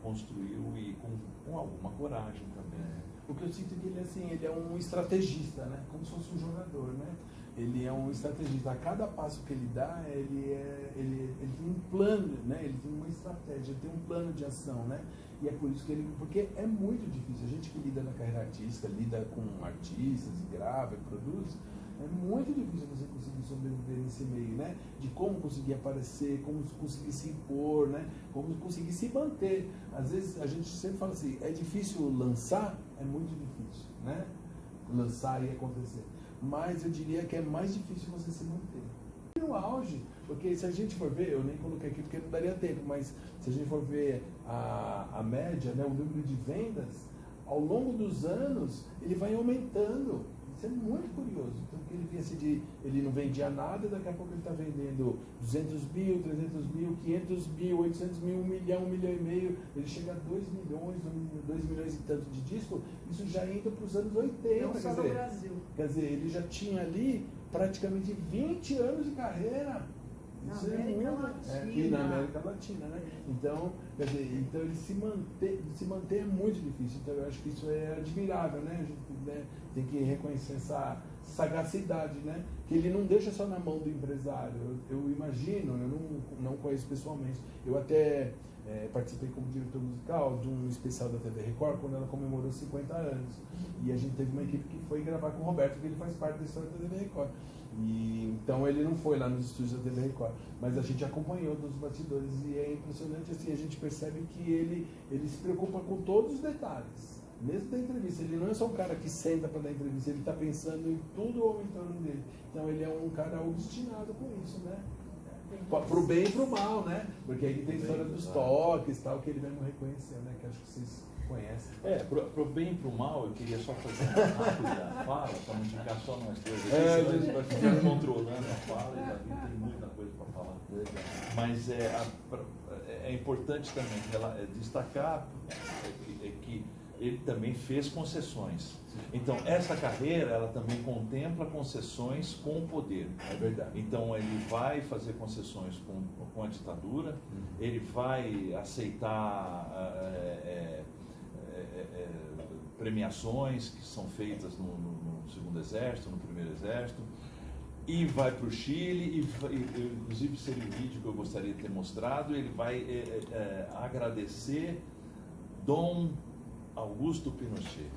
construiu e com alguma coragem também. O que eu sinto é que ele é um estrategista, né? Como se fosse um jogador, né? Ele é um estrategista. A cada passo que ele dá, ele tem um plano, né? Ele tem uma estratégia, ele tem um plano de ação, né? E é por isso que porque é muito difícil. A gente que lida na carreira artística, lida com artistas, e grava, e produz, é muito difícil você conseguir sobreviver nesse meio, né? De como conseguir aparecer, como conseguir se impor, né? Como conseguir se manter. Às vezes a gente sempre fala assim, é difícil lançar? É muito difícil, né? Lançar e acontecer. Mas eu diria que é mais difícil você se manter. No auge, porque se a gente for ver, eu nem coloquei aqui porque não daria tempo, mas se a gente for ver a média, né, o número de vendas, ao longo dos anos, ele vai aumentando. Isso é muito curioso. Então, que ele vinha ele não vendia nada, daqui a pouco ele está vendendo 200 mil, 300 mil, 500 mil, 800 mil, 1 milhão, 1 milhão e meio, ele chega a 2 milhões, 2 milhões e tanto de disco, isso já indo para os anos 80. Não só no Brasil. Quer dizer, ele já tinha ali praticamente 20 anos de carreira. Na América Latina. E na América Latina, né? Então, quer dizer, ele se manter é muito difícil. Então, eu acho que isso é admirável, né? A gente, né, tem que reconhecer essa sagacidade, né? Que ele não deixa só na mão do empresário. Eu imagino, eu não conheço pessoalmente. Eu até participei como diretor musical de um especial da TV Record quando ela comemorou 50 anos. E a gente teve uma equipe que foi gravar com o Roberto, que ele faz parte da história da TV Record. Então ele não foi lá nos estúdios da TV Record, mas a gente acompanhou dos bastidores e é impressionante assim, a gente percebe que ele se preocupa com todos os detalhes, mesmo da entrevista. Ele não é só um cara que senta para dar entrevista, ele está pensando em tudo ao entorno dele. Então ele é um cara obstinado com isso, né? Pro bem e pro mal, né? Porque aí tem a história dos toques e tal, que ele mesmo reconheceu, né? Que acho que vocês conhecem. Pro bem e pro mal, eu queria só fazer uma rápida fala, para não ficar só nós dois aqui, senão a gente vai ficar controlando a fala e já tem muita coisa para falar. Mas é importante também destacar que ele também fez concessões. Então, essa carreira, ela também contempla concessões com o poder. É verdade. Então, ele vai fazer concessões com a ditadura, ele vai aceitar premiações que são feitas no Segundo Exército, no Primeiro Exército, e vai para o Chile, inclusive seria o vídeo que eu gostaria de ter mostrado, ele vai agradecer Dom Augusto Pinochet.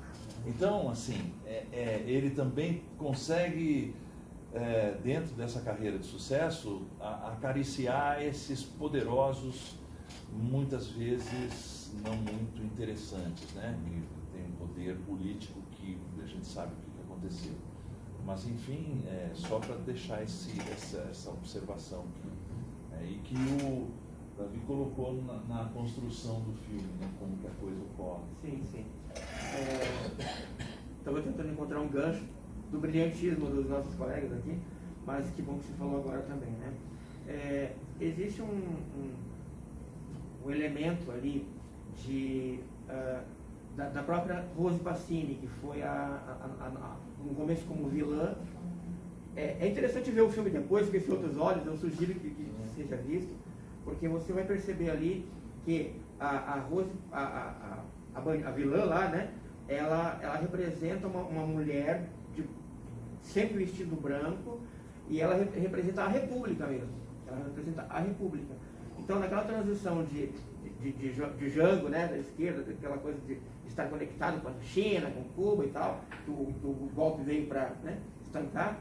Então, assim, ele também consegue, dentro dessa carreira de sucesso, acariciar esses poderosos, muitas vezes não muito interessantes, né? E tem um poder político que a gente sabe o que aconteceu. Mas, enfim, só para deixar essa observação aqui. E que o Davi colocou na construção do filme, né? Como que a coisa ocorre. Sim, sim. Estava tentando encontrar um gancho do brilhantismo dos nossos colegas aqui, mas que bom que você falou agora também, né? Existe um elemento ali da própria Rose Passini, que foi no começo como vilã. É interessante ver o filme depois, com esses outros olhos, eu sugiro que seja visto, porque você vai perceber ali que a Rose, a vilã lá, né, ela representa uma mulher sempre vestido branco, e ela representa a República mesmo. Ela representa a República. Então, naquela transição de Jango, né, da esquerda, aquela coisa de estar conectado com a China, com Cuba e tal, que o golpe veio para, né, estancar,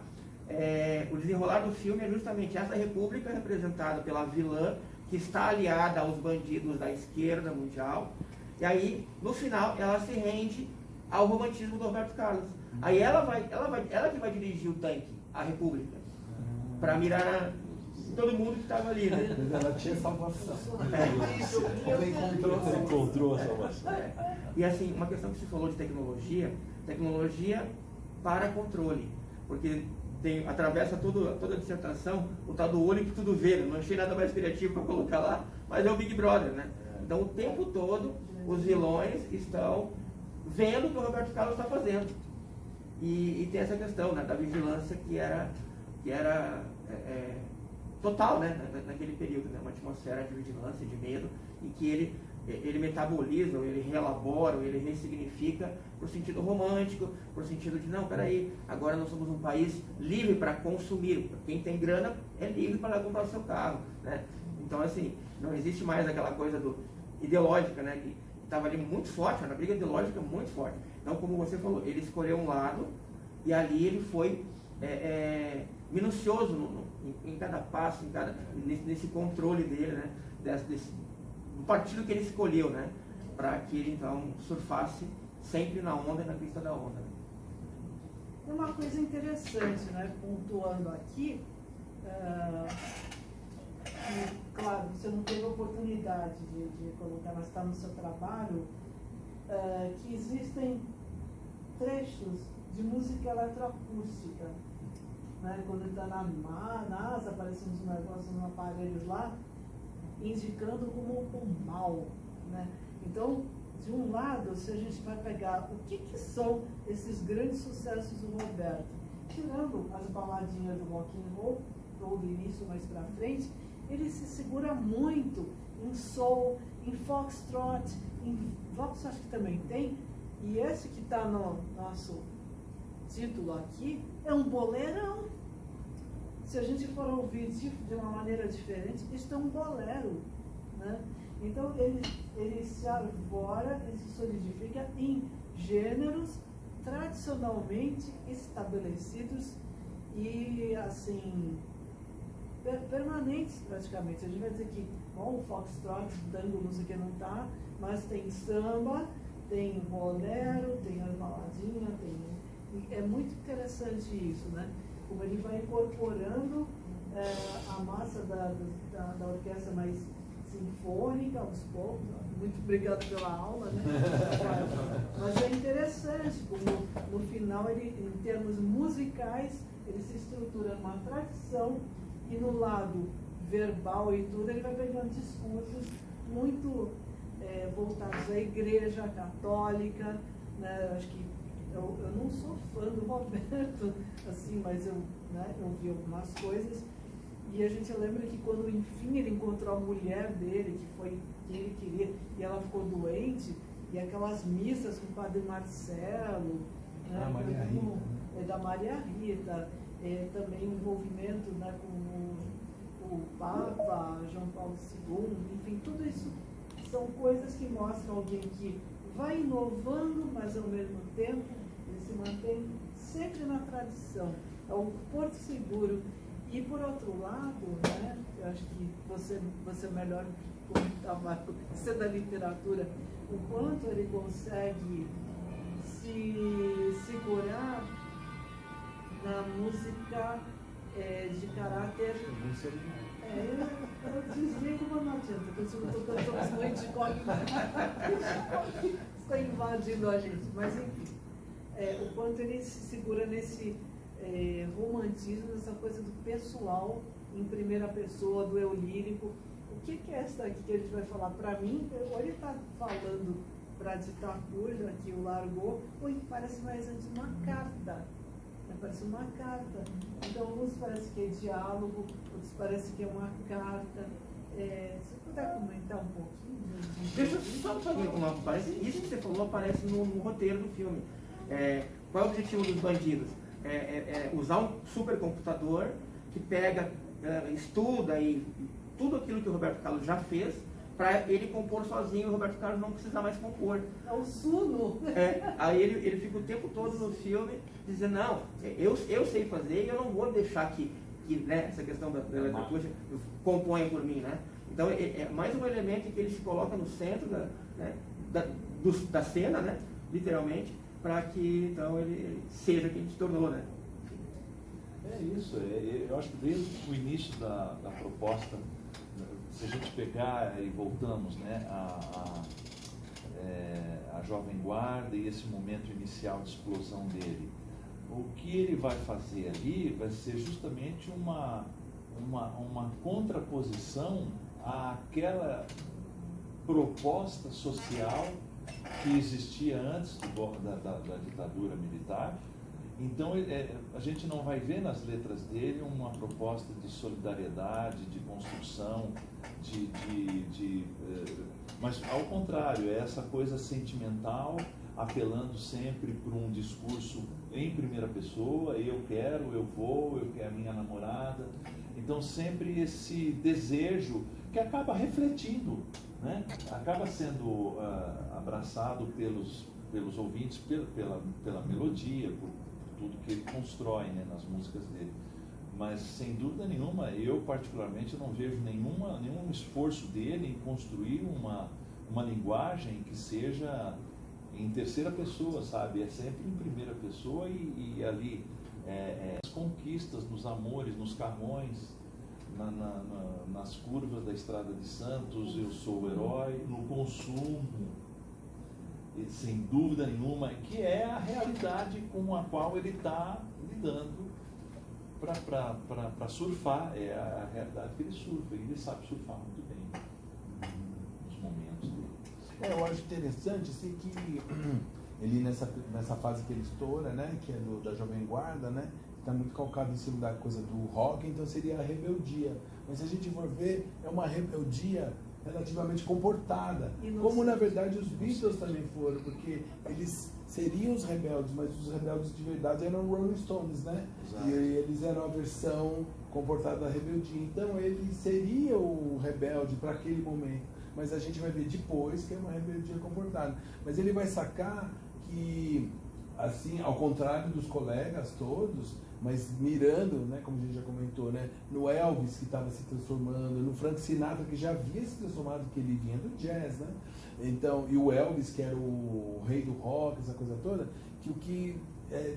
o desenrolar do filme é justamente essa República representada pela vilã, que está aliada aos bandidos da esquerda mundial, e aí, no final, ela se rende ao romantismo do Roberto Carlos. Aí ela que vai dirigir o tanque, a República, para mirar todo mundo que estava ali, né? Ela tinha salvação. Ela encontrou a salvação. E assim, uma questão que você falou de tecnologia para controle, porque atravessa toda a dissertação o tal do olho que tudo vê. Não achei nada mais criativo para colocar lá, mas é o Big Brother, né? Então o tempo todo os vilões estão vendo o que o Roberto Carlos está fazendo. E tem essa questão, né, da vigilância que era total, né, naquele período, né, uma atmosfera de vigilância, de medo, em que ele metaboliza, ou ele reelabora, ou ele ressignifica por sentido romântico, por sentido de, não, peraí, agora nós somos um país livre para consumir, quem tem grana é livre para comprar o seu carro, né? Então, assim, não existe mais aquela coisa ideológica, né, que estava ali muito forte, uma briga ideológica muito forte. Então, como você falou, ele escolheu um lado, e ali ele foi minucioso em cada passo, nesse controle dele, né, do partido que ele escolheu, né, para que ele então surfasse sempre na onda e na crista da onda. Né. É uma coisa interessante, né, pontuando aqui, que, claro, você não teve a oportunidade de colocar, mas está no seu trabalho, que existem trechos de música eletroacústica. Né? Quando ele está na NASA, aparecem uns negócios, uns aparelhos lá, indicando como o mal. Né? Então, de um lado, se a gente vai pegar o que são esses grandes sucessos do Roberto, tirando as baladinhas do rock and roll, ou do início mais para frente, ele se segura muito em soul, em foxtrot, em vox acho que também tem, e esse que está no nosso título aqui é um boleirão. Se a gente for ouvir de uma maneira diferente, isso é um bolero, né? Então ele se arvora, ele se solidifica em gêneros tradicionalmente estabelecidos e assim permanentes praticamente. A gente vai dizer que bom, o foxtrot, tango, não sei o que não tá, mas tem samba, tem bolero, tem as baladinhas, é muito interessante isso, né? Como ele vai incorporando a massa da orquestra mais sinfônica aos poucos. Muito obrigado pela aula, né? Mas é interessante como no final ele, em termos musicais, ele se estrutura numa tradição e no lado verbal e tudo ele vai pegando discursos muito voltados à igreja católica, né? Acho que eu não sou fã do Roberto, assim, mas eu vi algumas coisas e a gente lembra que quando enfim ele encontrou a mulher dele, que foi que ele queria, e ela ficou doente, E aquelas missas com o Padre Marcelo, né, Ah, Maria Rita, né? Da Maria Rita, também o envolvimento, né, com o Papa João Paulo II, enfim, tudo isso são coisas que mostram alguém que vai inovando, mas ao mesmo tempo ele se mantém sempre na tradição. É um porto seguro. E por outro lado, né, eu acho que você melhor como estava você da literatura, o quanto ele consegue se segurar na música de caráter. Eu desligo, mas não adianta, porque eu estou cantando os mães de coque. Está invadindo a gente. Mas enfim, o quanto ele se segura nesse romantismo, nessa coisa do pessoal em primeira pessoa, do eu lírico. O que é essa aqui que a gente vai falar? Para mim, ou ele está falando para ditadura, já que o largou, ou parece mais antes uma carta. Parece uma carta. Então, uns parece que é diálogo, outros parece que é uma carta. Se puder comentar um pouquinho. Deixa eu só saber como aparece. Isso que você falou aparece no roteiro do filme. Qual é o objetivo dos bandidos? Usar um supercomputador que pega, estuda e tudo aquilo que o Roberto Carlos já fez para ele compor sozinho e o Roberto Carlos não precisar mais compor. É o Suno. Aí ele fica o tempo todo no filme dizendo, não, eu sei fazer e eu não vou deixar que né, essa questão da literatura componha por mim, né? Então é mais um elemento em que ele se coloca no centro da cena, né, literalmente, para que então ele seja quem se tornou, né? É isso, eu acho que desde o início da proposta, se a gente pegar e voltamos, né, a Jovem Guarda e esse momento inicial de explosão dele, o que ele vai fazer ali vai ser justamente uma contraposição àquela proposta social que existia antes da ditadura militar. Então, a gente não vai ver nas letras dele uma proposta de solidariedade, de construção, mas ao contrário, é essa coisa sentimental, apelando sempre por um discurso em primeira pessoa, eu quero, eu vou, eu quero a minha namorada. Então, sempre esse desejo que acaba refletindo, né? Acaba sendo abraçado pelos ouvintes, pela melodia, por tudo que ele constrói, né, nas músicas dele. Mas, sem dúvida nenhuma, eu particularmente não vejo nenhum esforço dele em construir uma linguagem que seja em terceira pessoa, sabe? É sempre em primeira pessoa e ali as conquistas, nos amores, nos carrões, nas curvas da Estrada de Santos, eu sou o herói, no consumo, sem dúvida nenhuma, que é a realidade com a qual ele está lidando para surfar, é a realidade que ele surfa, e ele sabe surfar muito bem nos momentos dele. Eu acho interessante assim, que ele nessa fase que ele estoura, né, que é da Jovem Guarda, né, está muito calcado em cima da coisa do rock, então seria a rebeldia. Mas se a gente for ver, é uma rebeldia relativamente comportada, como na verdade os Beatles também foram, porque eles seriam os rebeldes, mas os rebeldes de verdade eram Rolling Stones, né? Exato. E eles eram a versão comportada da rebeldia. Então ele seria o rebelde para aquele momento, mas a gente vai ver depois que é uma rebeldia comportada. Mas ele vai sacar que, assim, ao contrário dos colegas todos, mas mirando, né, como a gente já comentou, né, no Elvis que estava se transformando, no Frank Sinatra que já havia se transformado, que ele vinha do jazz, né? Então, e o Elvis que era o rei do rock, essa coisa toda, que o que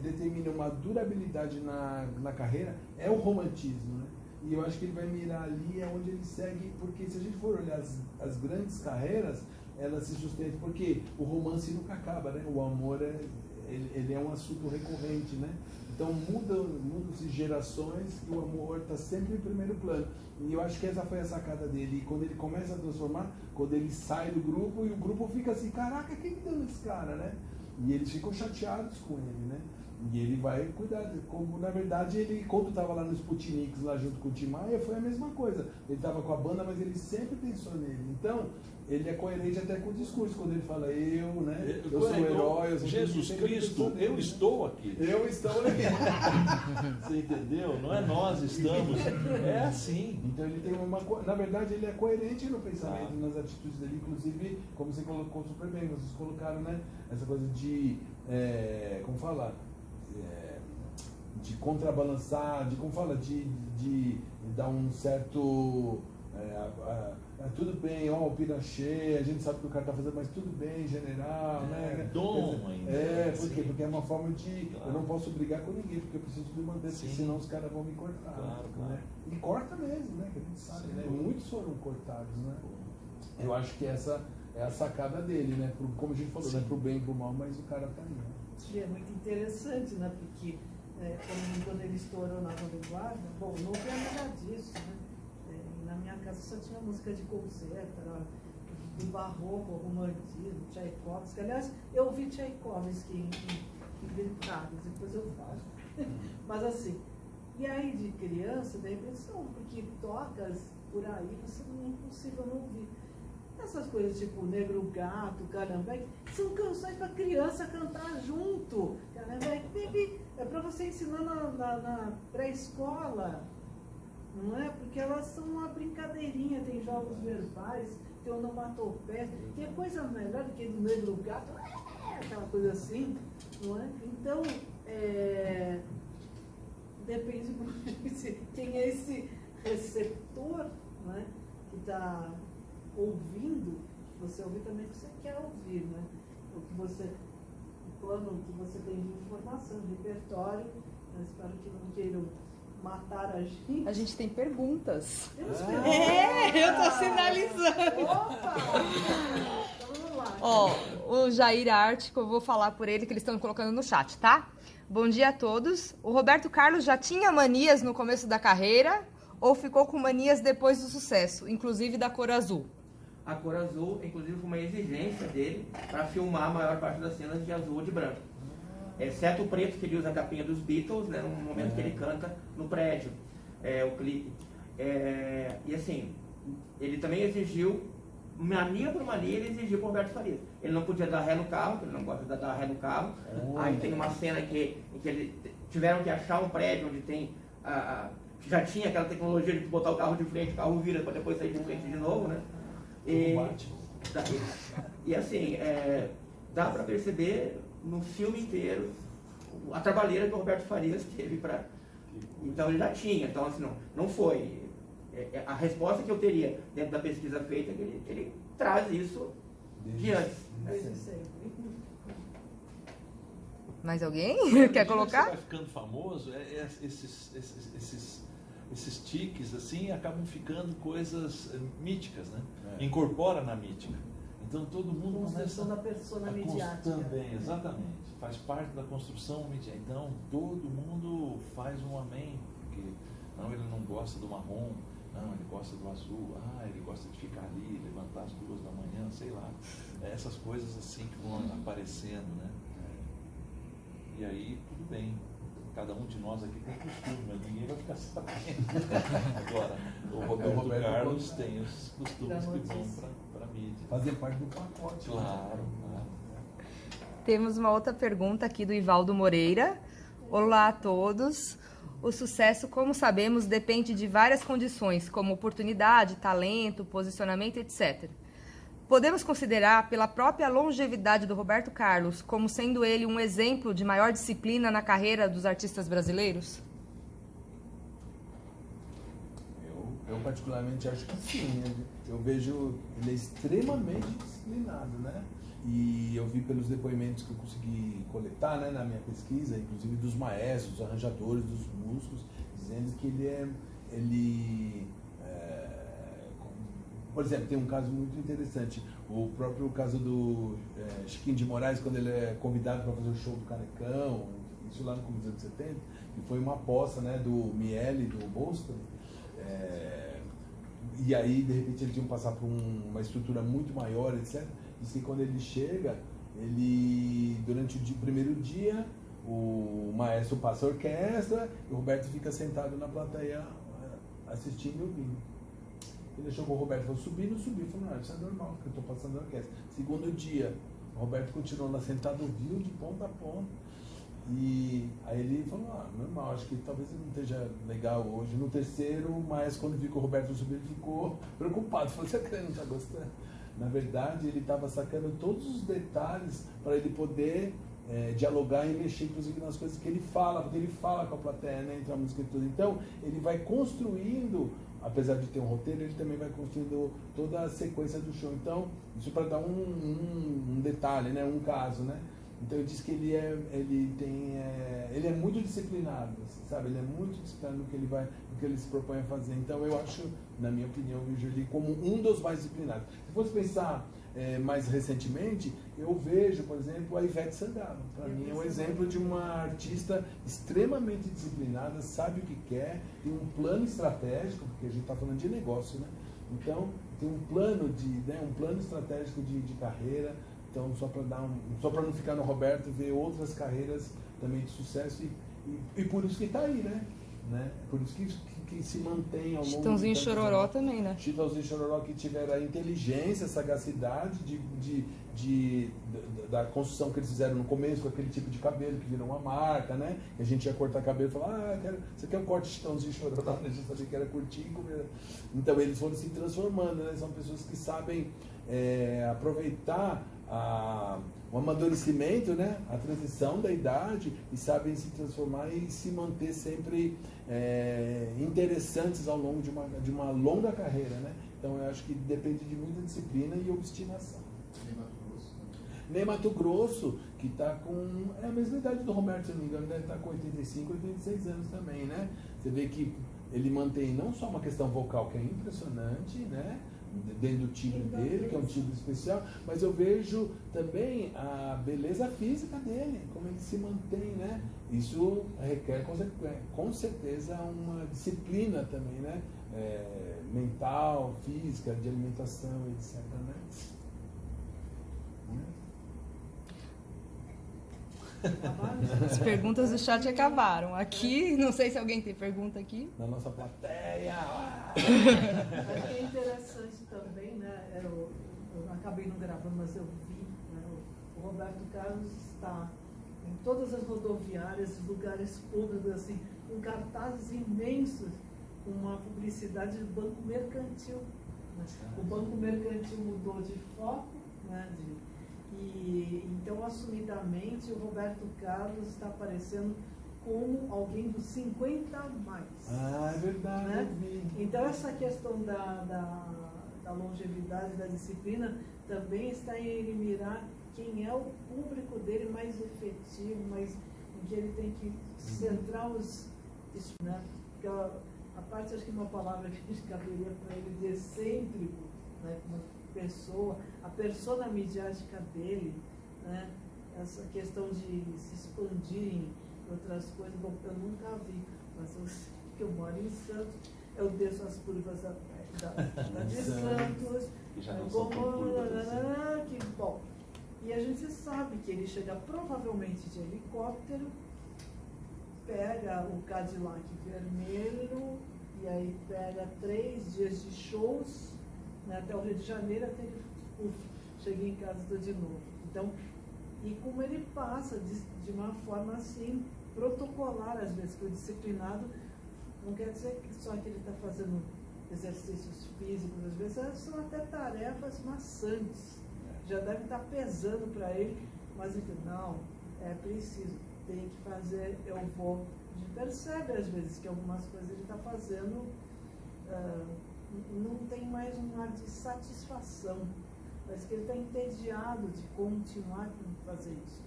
determina uma durabilidade na carreira é o romantismo, né? E eu acho que ele vai mirar ali onde ele segue, porque se a gente for olhar as grandes carreiras, elas se sustentam, porque o romance nunca acaba, né? O amor ele é um assunto recorrente, né? Então mudam-se gerações e o amor está sempre em primeiro plano. E eu acho que essa foi a sacada dele. E quando ele começa a transformar, quando ele sai do grupo e o grupo fica assim, caraca, quem que deu esse cara, né? E eles ficam chateados com ele, né? E ele vai cuidar, como na verdade ele, quando estava lá no Sputniks, lá junto com o Tim Maia, foi a mesma coisa. Ele estava com a banda, mas ele sempre pensou nele. Então, ele é coerente até com o discurso, quando ele fala né? Eu sou o herói, eu sou Jesus Cristo, eu estou aqui. Eu estou aqui. Você entendeu? Não é nós estamos, é assim. Então ele tem na verdade ele é coerente no pensamento, nas atitudes dele, inclusive, como você colocou super bem, vocês colocaram, né? Essa coisa de, como fala? De contrabalançar, de dar um certo tudo bem, o Pinochet, a gente sabe o que o cara tá fazendo, mas tudo bem, general, né? Dom ainda. Por quê? Porque é uma forma de, eu não posso brigar com ninguém, porque eu preciso me manter, porque senão os caras vão me cortar. Claro. Né? E corta mesmo, né? Que a gente sabe, né? Muitos foram cortados, né? Eu acho que essa é a sacada dele, né? Como a gente falou, né? Pro bem e pro mal, mas o cara tá aí, né? E é muito interessante, né? Porque quando ele estourou na vanguarda, bom, não tem nada disso, né? Na minha casa só tinha música de concerto, do barroco, romantismo, Tchaikovsky. Aliás, eu ouvi Tchaikovsky em detalhes, depois eu falo. Mas assim, e aí de criança, da impressão, porque tocas por aí, você não é impossível não ouvir. Essas coisas tipo Negro Gato, Calhambeque, são canções para criança cantar junto. Calhambeque, é para você ensinar na pré-escola, não é? Porque elas são uma brincadeirinha, tem jogos verbais, tem onomatopeia, tem coisa melhor do que do Negro Gato, aquela coisa assim, não é? Então, depende de quem é esse receptor, não é? Que está ouvindo, você ouvir também o que você quer ouvir, né? O plano que você tem de informação, de repertório. Eu espero que não queiram matar a gente. A gente tem perguntas. Eu tô sinalizando. Opa! Então vamos lá. Ó, o Jair Ártico, eu vou falar por ele, que eles estão colocando no chat, tá? Bom dia a todos. O Roberto Carlos já tinha manias no começo da carreira ou ficou com manias depois do sucesso, inclusive da cor azul? A cor azul, inclusive, foi uma exigência dele para filmar a maior parte das cenas de azul ou de branco. Exceto o preto, que ele usa a capinha dos Beatles, né, no momento que ele canta no prédio, o clipe. E assim, ele também exigiu, mania por mania, ele exigiu para o Roberto Farias. Ele não podia dar ré no carro, porque ele não gosta de dar ré no carro. Aí tem uma cena em que eles tiveram que achar um prédio onde tem já tinha aquela tecnologia de botar o carro de frente, o carro vira para depois sair de frente de novo, né? E assim, dá para perceber no filme inteiro a trabalheira que o Roberto Farias teve para. Então ele já tinha, então assim, não foi. A resposta que eu teria dentro da pesquisa feita é que ele traz isso de antes. Desde sempre. Mais alguém quer colocar? Você vai ficando famoso, esses tiques assim acabam ficando coisas míticas, né? Incorpora na mítica. Então todo mundo Construção da persona midiática. Também, exatamente. Faz parte da construção midiática. Então todo mundo faz um amém, porque não, ele não gosta do marrom, não, ele gosta do azul, ele gosta de ficar ali, levantar às 2 da manhã, sei lá. Essas coisas assim que vão aparecendo, né? E aí tudo bem. Cada um de nós aqui tem costume, mas ninguém vai ficar sabendo. Agora, o Roberto Carlos tem os costumes que vão para a mídia. Fazer parte do pacote. Claro. Temos uma outra pergunta aqui do Ivaldo Moreira. Olá a todos. O sucesso, como sabemos, depende de várias condições, como oportunidade, talento, posicionamento, etc. Podemos considerar, pela própria longevidade do Roberto Carlos, como sendo ele um exemplo de maior disciplina na carreira dos artistas brasileiros? Eu particularmente acho que sim. Eu vejo ele é extremamente disciplinado, né? E eu vi pelos depoimentos que eu consegui coletar, né, na minha pesquisa, inclusive dos maestros, dos arranjadores, dos músicos, dizendo que por exemplo, tem um caso muito interessante, o próprio caso do Chiquinho de Moraes, quando ele é convidado para fazer o show do Canecão, isso lá no começo dos anos 70, que foi uma aposta, né, do Miele, do Boston, e aí de repente eles iam passar por uma estrutura muito maior, etc. Diz que quando ele chega, durante o primeiro dia, o maestro passa a orquestra e o Roberto fica sentado na plateia assistindo e ouvindo. Ele achou que o Roberto falou, subir, não subi. Falou, não, isso é normal, porque eu estou passando a orquestra. Segundo dia, o Roberto continuou lá sentado, ouviu de ponta a ponta. E aí ele falou, normal, acho que talvez ele não esteja legal hoje. No terceiro, mas quando viu que o Roberto subiu, ele ficou preocupado. Falou, será que ele não está gostando? Na verdade, ele estava sacando todos os detalhes para ele poder dialogar e mexer, inclusive, nas coisas que ele fala, porque ele fala com a plateia, né, entre a música e tudo. Então, ele vai construindo, apesar de ter um roteiro, ele também vai construindo toda a sequência do show. Então, isso para dar um detalhe, né, um caso, né? Então eu disse que ele é muito disciplinado, sabe? Ele é muito disciplinado no que ele se propõe a fazer. Então eu acho, na minha opinião, eu vejo ele como um dos mais disciplinados. Se fosse pensar mais recentemente, eu vejo, por exemplo, a Ivete Sangalo. Para mim é um exemplo de uma artista extremamente disciplinada, sabe o que quer, tem um plano estratégico, porque a gente está falando de negócio, né? Então tem um plano um plano estratégico de carreira. Então, só para não ficar no Roberto, ver outras carreiras também de sucesso e por isso que está aí, né? Por isso que se mantém ao longo Chitãozinho e Chororó também, né? Chitãozinho e Chororó que tiveram a inteligência, a sagacidade da construção que eles fizeram no começo, com aquele tipo de cabelo que virou uma marca, né? E a gente ia cortar cabelo e falar, você quer um corte de Chitãozinho e Chororó? A gente sabia que era curtinho. Então, eles foram se transformando, né? São pessoas que sabem aproveitar o amadurecimento, né? A transição da idade e sabem se transformar e se manter sempre interessantes ao longo de uma longa carreira, né? Então eu acho que depende de muita disciplina e obstinação. Ney Matogrosso, que está com a mesma idade do Roberto, se não me engano, deve estar com 85, 86 anos também, né? Você vê que ele mantém não só uma questão vocal que é impressionante, né? Dentro do timbre dele, que é um timbre especial, mas eu vejo também a beleza física dele, como ele se mantém, né? Isso requer com certeza uma disciplina também, né? Mental, física, de alimentação, etc, né? As perguntas do chat acabaram. Aqui, não sei se alguém tem pergunta aqui. Na nossa plateia. Acho que é interessante também, né? Eu acabei não gravando, mas eu vi, né? O Roberto Carlos está em todas as rodoviárias, lugares públicos, assim, com cartazes imensos, com uma publicidade do Banco Mercantil. Né? O Banco Mercantil mudou de foco, né? E então, assumidamente, o Roberto Carlos está aparecendo como alguém dos 50 a mais. É verdade. Né? Então, essa questão da longevidade, da disciplina, também está em ele mirar quem é o público dele mais efetivo, mais em que ele tem que centrar isso, né? Porque a parte, acho que uma palavra que caberia para ele de excêntrico, né? Pessoa, a persona midiática dele, né? Essa questão de se expandir em outras coisas, bom, eu nunca vi, mas eu sei que eu moro em Santos, eu desço as curvas da de Santos, que bom. E a gente sabe que ele chega provavelmente de helicóptero, pega o Cadillac vermelho, e aí pega 3 dias de shows, né, até o Rio de Janeiro, até ele cheguei em casa e estou de novo. Então, e como ele passa de uma forma assim, protocolar, às vezes, que o disciplinado não quer dizer que só que ele está fazendo exercícios físicos, às vezes são até tarefas maçantes, já deve estar pesando para ele, mas ele não, é preciso, tem que fazer, eu vou. A gente percebe, às vezes, que algumas coisas ele está fazendo, não tem mais um ar de satisfação. Parece que ele está entediado de continuar a fazer isso.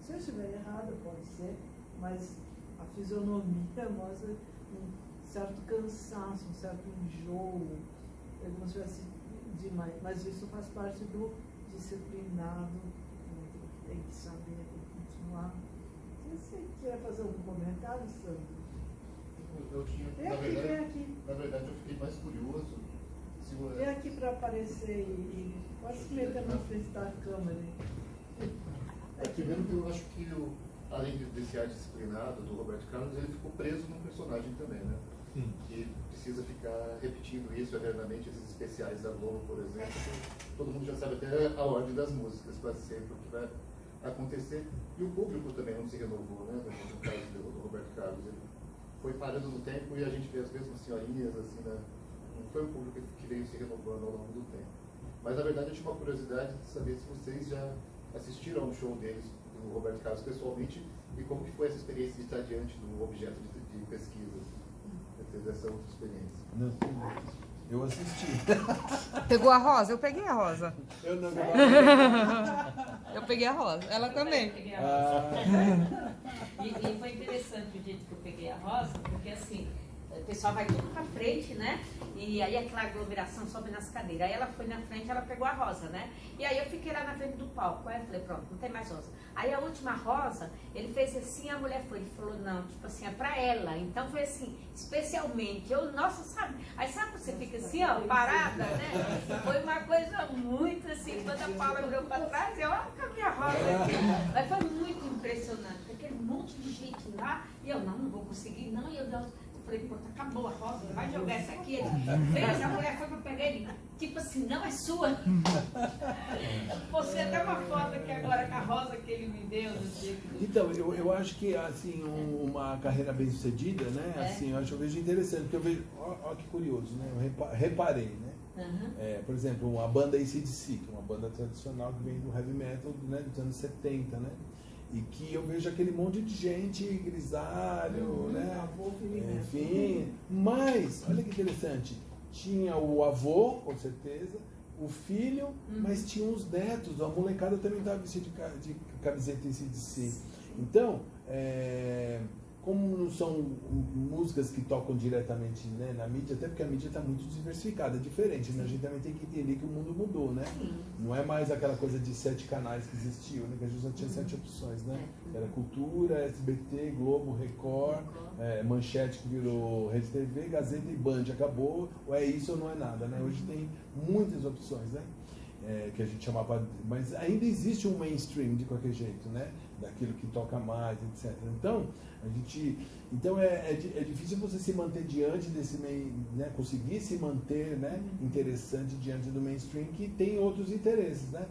Se eu estiver errado, pode ser, mas a fisionomia mostra um certo cansaço, um certo enjoo, como se tivesse demais. Mas isso faz parte do disciplinado, tem que saber, tem que continuar. Se você quer fazer algum comentário, Sandro? Vem aqui. Na verdade, eu fiquei mais curioso. Vem aqui para aparecer e pode se meter na frente da câmera. Primeiro que eu acho que além desse ar disciplinado do Roberto Carlos, ele ficou preso num personagem também, né? Que precisa ficar repetindo isso eternamente, esses especiais da Globo, por exemplo. Todo mundo já sabe até a ordem das músicas, quase sempre o que vai acontecer. E o público também não se renovou, né? No caso do Roberto Carlos, ele foi parando no tempo e a gente vê as mesmas senhorinhas, assim, né? Não foi um público que veio se renovando ao longo do tempo. Mas, na verdade, eu tinha uma curiosidade de saber se vocês já assistiram ao show deles, do Roberto Carlos, pessoalmente, e como que foi essa experiência de estar diante do objeto de pesquisa, assim, dessa outra experiência. Não, eu assisti. Pegou a rosa? Eu peguei a rosa. Eu não. Eu peguei a rosa. Ela também. Peguei a rosa. E foi interessante o jeito que eu peguei a rosa, porque assim, o pessoal vai tudo pra frente, né? E aí aquela aglomeração sobe nas cadeiras. Aí ela foi na frente, ela pegou a rosa, né? E aí eu fiquei lá na frente do palco. Aí eu falei, pronto, não tem mais rosa. Aí a última rosa, ele fez assim, a mulher foi. Ele falou, não, tipo assim, é pra ela. Então foi assim, especialmente. Eu, nossa, sabe? Aí sabe você fica assim, ó, parada, né? Foi uma coisa muito assim, quando a Paula virou pra trás, eu, ó, cadê a rosa aqui? Mas foi muito impressionante. Aquele monte de gente lá, e eu, não vou conseguir, não, e eu não. Eu falei, pô, acabou a rosa, vai jogar essa aqui. Ele fez, a mulher foi pra pegar ele, tipo assim, não é sua. Você até uma foto aqui agora com a rosa que ele me deu. Então, eu acho que, assim, uma carreira bem sucedida, né? Assim, eu vejo interessante, porque eu vejo, ó que curioso, né? Eu reparei, né? Por exemplo, a banda AC/DC, que é uma banda tradicional que vem do heavy metal, né, dos anos 70, né? E que eu vejo aquele monte de gente grisalho, né? Enfim, mas, olha que interessante, tinha o avô, com certeza, o filho, mas tinha os netos, a molecada também estava vestida de camiseta AC/DC. Então, como não são músicas que tocam diretamente, né, na mídia, até porque a mídia está muito diversificada, é diferente, né? A gente também tem que entender que o mundo mudou, né? Não é mais aquela coisa de 7 canais que existiu, né? Que a gente já tinha 7 opções, né? Era Cultura, SBT, Globo, Record, Manchete que virou Rede TV, Gazeta e Band, acabou, ou é isso ou não é nada, né? Hoje tem muitas opções, né? Que a gente chamava, mas ainda existe um mainstream de qualquer jeito, né? Daquilo que toca mais, etc. Então é difícil você se manter diante desse meio, né? Conseguir se manter, né? Interessante diante do mainstream que tem outros interesses, né?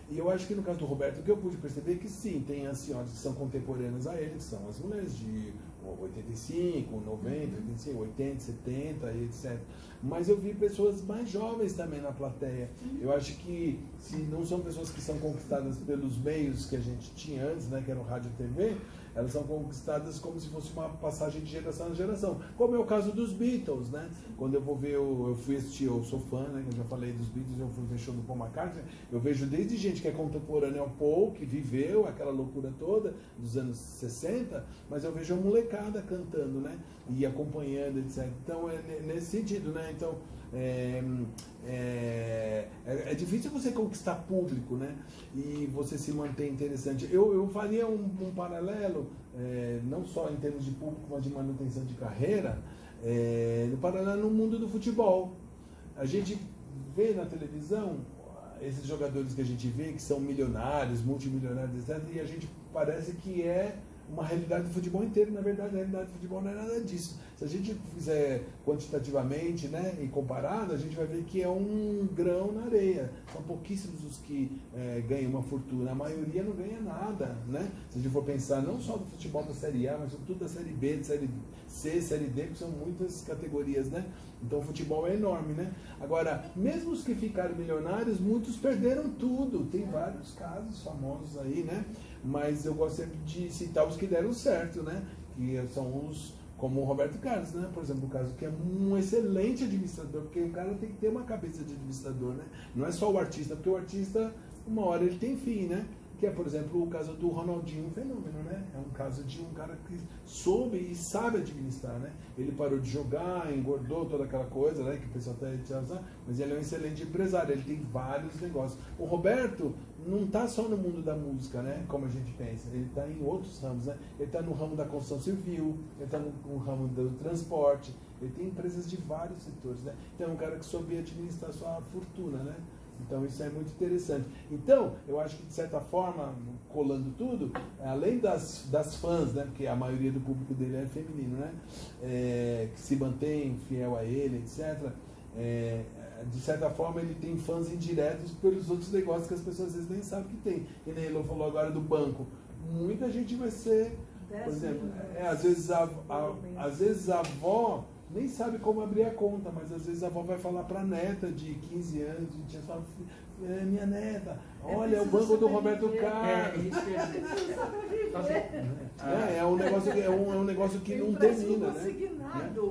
E eu acho que no caso do Roberto, o que eu pude perceber é que sim, tem as senhoras que são contemporâneas a ele, que são as mulheres de 85, 90, 85, 80, 70 e etc. Mas eu vi pessoas mais jovens também na plateia. Eu acho que se não são pessoas que são conquistadas pelos meios que a gente tinha antes, né, que era o rádio e TV, elas são conquistadas como se fosse uma passagem de geração em geração. Como é o caso dos Beatles, né? Quando eu vou ver, eu fui assistir, eu sou fã, né? Eu já falei dos Beatles, eu fui ver show do Paul McCartney, eu vejo desde gente que é contemporânea ao Paul, que viveu aquela loucura toda dos anos 60, mas eu vejo a molecada cantando, né? E acompanhando, etc. Então, é nesse sentido, né? Então, é difícil você conquistar público, né? E você se manter interessante. Eu faria um paralelo, não só em termos de público, mas de manutenção de carreira, no paralelo no mundo do futebol. A gente vê na televisão esses jogadores que a gente vê, que são milionários, multimilionários, etc. E a gente parece que é uma realidade do futebol inteiro. Na verdade, a realidade do futebol não é nada disso. Se a gente fizer quantitativamente, né, e comparado, a gente vai ver que é um grão na areia. São pouquíssimos os que ganham uma fortuna. A maioria não ganha nada, né? Se a gente for pensar não só do futebol da Série A, mas sobretudo da Série B, da Série C, Série D, que são muitas categorias, né? Então o futebol é enorme, né? Agora, mesmo os que ficaram milionários, muitos perderam tudo. Tem vários casos famosos aí, né? Mas eu gosto sempre de citar os que deram certo, né? Que são os, como o Roberto Carlos, né? Por exemplo, o caso que é um excelente administrador, porque o cara tem que ter uma cabeça de administrador, né? Não é só o artista, porque o artista, uma hora ele tem fim, né? Que é, por exemplo, o caso do Ronaldinho Fenômeno, né? É um caso de um cara que soube e sabe administrar, né? Ele parou de jogar, engordou toda aquela coisa, né? Que o pessoal está usando, mas ele é um excelente empresário, ele tem vários negócios. O Roberto não está só no mundo da música, né? Como a gente pensa, ele está em outros ramos, né? Ele está no ramo da construção civil, ele está no ramo do transporte, ele tem empresas de vários setores, né? Então é um cara que soube administrar sua fortuna, né? Então isso é muito interessante. Então, eu acho que de certa forma, colando tudo, além das fãs, né, porque a maioria do público dele é feminino, né, que se mantém fiel a ele, etc., de certa forma ele tem fãs indiretos pelos outros negócios que as pessoas às vezes nem sabem que tem. E nem ele falou agora do banco. Muita gente vai ser, por exemplo, às vezes a avó nem sabe como abrir a conta, mas às vezes a avó vai falar para a neta de 15 anos, de 20 anos, fala, minha neta, olha, é o banco do Roberto Carlos. É um negócio que não termina, né?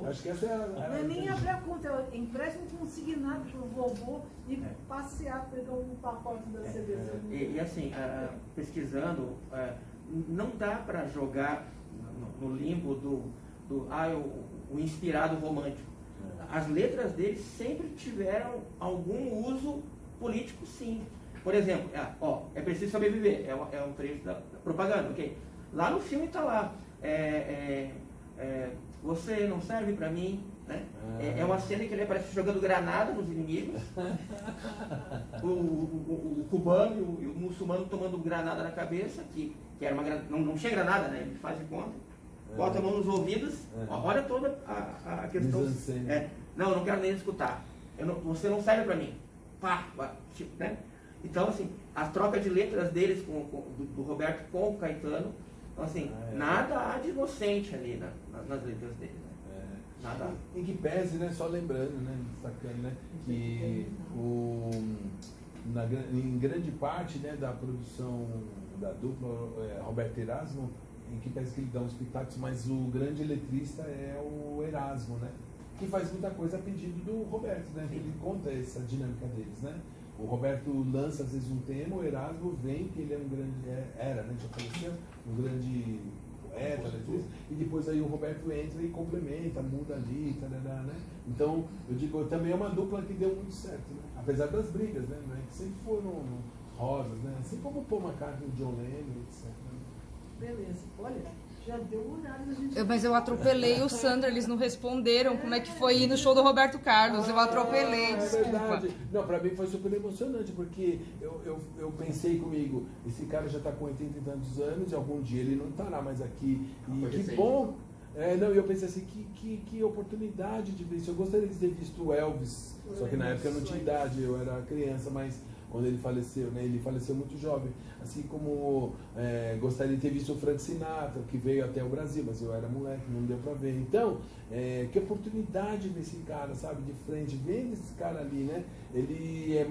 Acho que essa não é nem abrir a conta, é empréstimo consignado para o vovô e passear, pegar um pacote da CBC. E assim, pesquisando, não dá para jogar no limbo o inspirado romântico. As letras dele sempre tiveram algum uso político, sim. Por exemplo, é preciso sobreviver, é um trecho da propaganda, ok? Lá no filme está lá, você não serve para mim, né? É uma cena que ele aparece jogando granada nos inimigos, o cubano e o muçulmano tomando granada na cabeça, que era uma granada, não tinha granada, né? Ele faz de conta, bota a mão nos ouvidos, olha toda a questão. Não quero nem escutar, você não serve para mim, pá, né? Então, assim, a troca de letras deles do Roberto com o Caetano, então, assim, nada há de inocente ali nas letras dele, né? Nada. Em que pese, né, só lembrando, né, destacando, né, que em grande parte, né, da produção da dupla Roberto Erasmo, em que pese que ele dá uns pitacos, mas o grande letrista é o Erasmo, né, que faz muita coisa a pedido do Roberto, né, que ele conta essa dinâmica deles, né. O Roberto lança às vezes um tema, o Erasmo vem, que ele é um grande, né, já faleceu, um grande poeta, e depois aí o Roberto entra e complementa, muda ali, tarará, né? Então, eu digo, também é uma dupla que deu muito certo, né? Apesar das brigas, né? Que sempre foram rosas, né? Assim como o Paul McCartney, o John Lennon, etc. Beleza, olha, já deu um horário da gente... Mas eu atropelei o Sandro, eles não responderam como é que foi ir no show do Roberto Carlos. Eu atropelei, desculpa. Verdade. Não, pra mim foi super emocionante, porque eu pensei comigo, esse cara já tá com 80 e tantos anos, e algum dia ele não estará mais aqui. E que bom! Eu pensei assim, que oportunidade de ver isso. Eu gostaria de ter visto o Elvis, só que na época eu não tinha idade, eu era criança, mas quando ele faleceu, né? Ele faleceu muito jovem. Assim como gostaria de ter visto o Frank Sinatra, que veio até o Brasil, mas eu era moleque, não deu pra ver. Então, que oportunidade ver esse cara, sabe, de frente, vendo esse cara ali, né? Ele é,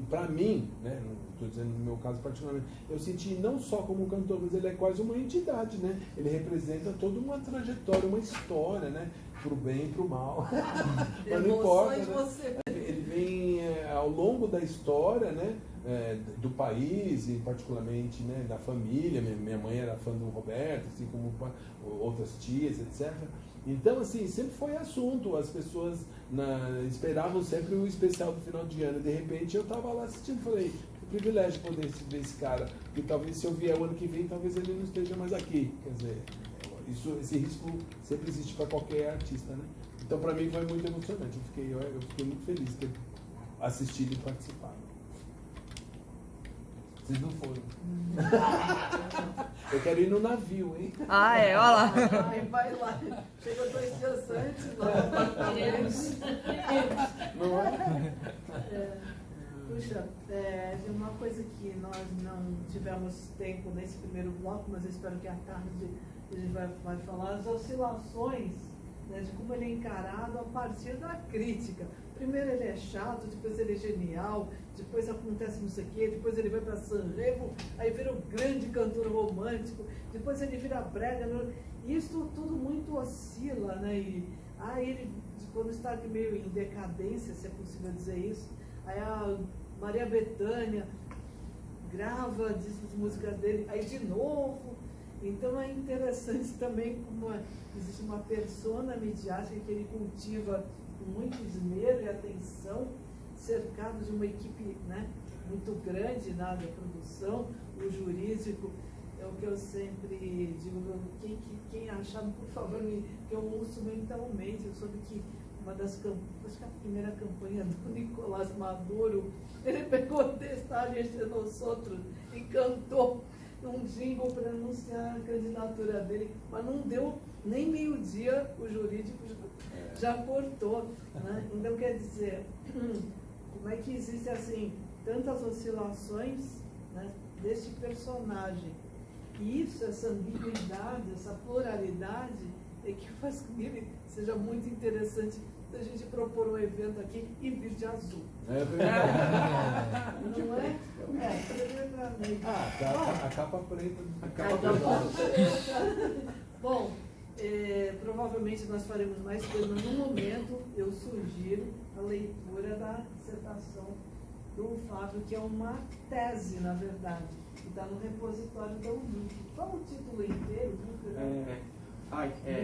pra mim, né? Não estou dizendo no meu caso particularmente, eu senti não só como cantor, mas ele é quase uma entidade, né? Ele representa toda uma trajetória, uma história, né? Pro bem e pro mal. Mas não importa, né? Ele vem ao longo da história, né? Do país e particularmente, né, da família. Minha mãe era fã do Roberto, assim como outras tias, etc. Então, assim, sempre foi assunto. As pessoas esperavam sempre o especial do final de ano. De repente eu estava lá assistindo, falei, que privilégio poder ver esse cara, porque talvez se eu vier o ano que vem, talvez ele não esteja mais aqui. Quer dizer, esse risco sempre existe para qualquer artista, né? Então, para mim foi muito emocionante. Eu fiquei muito feliz de ter assistido e participado. Vocês não foram. Eu quero ir no navio, hein? Olha lá. Vai lá. Chegou 2 dias antes. Lá. Não é? Puxa, uma coisa que nós não tivemos tempo nesse primeiro bloco, mas eu espero que à tarde a gente vai falar, as oscilações, né, de como ele é encarado a partir da crítica. Primeiro ele é chato, depois ele é genial, depois acontece não sei o quê, depois ele vai para Sanremo, aí vira um grande cantor romântico, depois ele vira brega. Isso tudo muito oscila, né? E aí ele, quando está meio em decadência, se é possível dizer isso, aí a Maria Bethânia grava, diz as músicas dele, aí de novo. Então é interessante também como existe uma persona midiática que ele cultiva com muito esmero e atenção, cercado de uma equipe, né, muito grande na produção, o jurídico. É o que eu sempre digo, quem achar, por favor, que eu ouço mentalmente, eu soube que acho que a primeira campanha do Nicolás Maduro, ele pegou o texto entre nós outros e cantou um jingle para anunciar a candidatura dele, mas não deu nem meio-dia, o jurídico já cortou. Né? Então, quer dizer, como é que existe assim tantas oscilações, né, desse personagem? E isso, essa ambiguidade, essa pluralidade, é que faz com que ele seja muito interessante a gente propor um evento aqui e vir de azul. É verdade. Não é? A capa preta. Bom, provavelmente nós faremos mais coisas, mas no momento eu sugiro a leitura da dissertação do Fábio, que é uma tese, na verdade, que está no repositório da UNIC. Qual o título inteiro?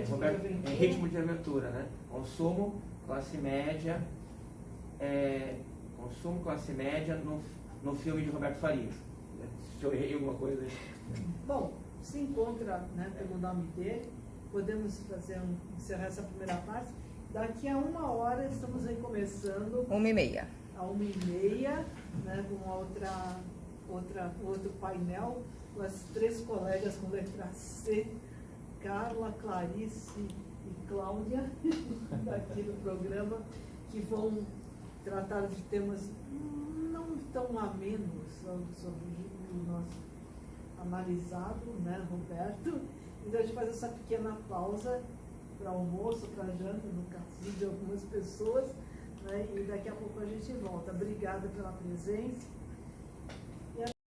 Roberto, ritmo de aventura, né? Consumo, classe média, no filme de Roberto Farias. Se eu errei alguma coisa aí. Bom, se encontra, né, pelo nome dele, podemos encerrar essa primeira parte. Daqui a 1 hora estamos aí começando. 1h30. A 1h30, né, com outro painel, com as 3 colegas com letra C, Carla, Clarice e Cláudia, daqui do programa, que vão tratar de temas não tão amenos sobre o nosso analisado, né, Roberto. Então a gente faz essa pequena pausa para almoço, para janta, no caso de algumas pessoas, né, e daqui a pouco a gente volta. Obrigada pela presença.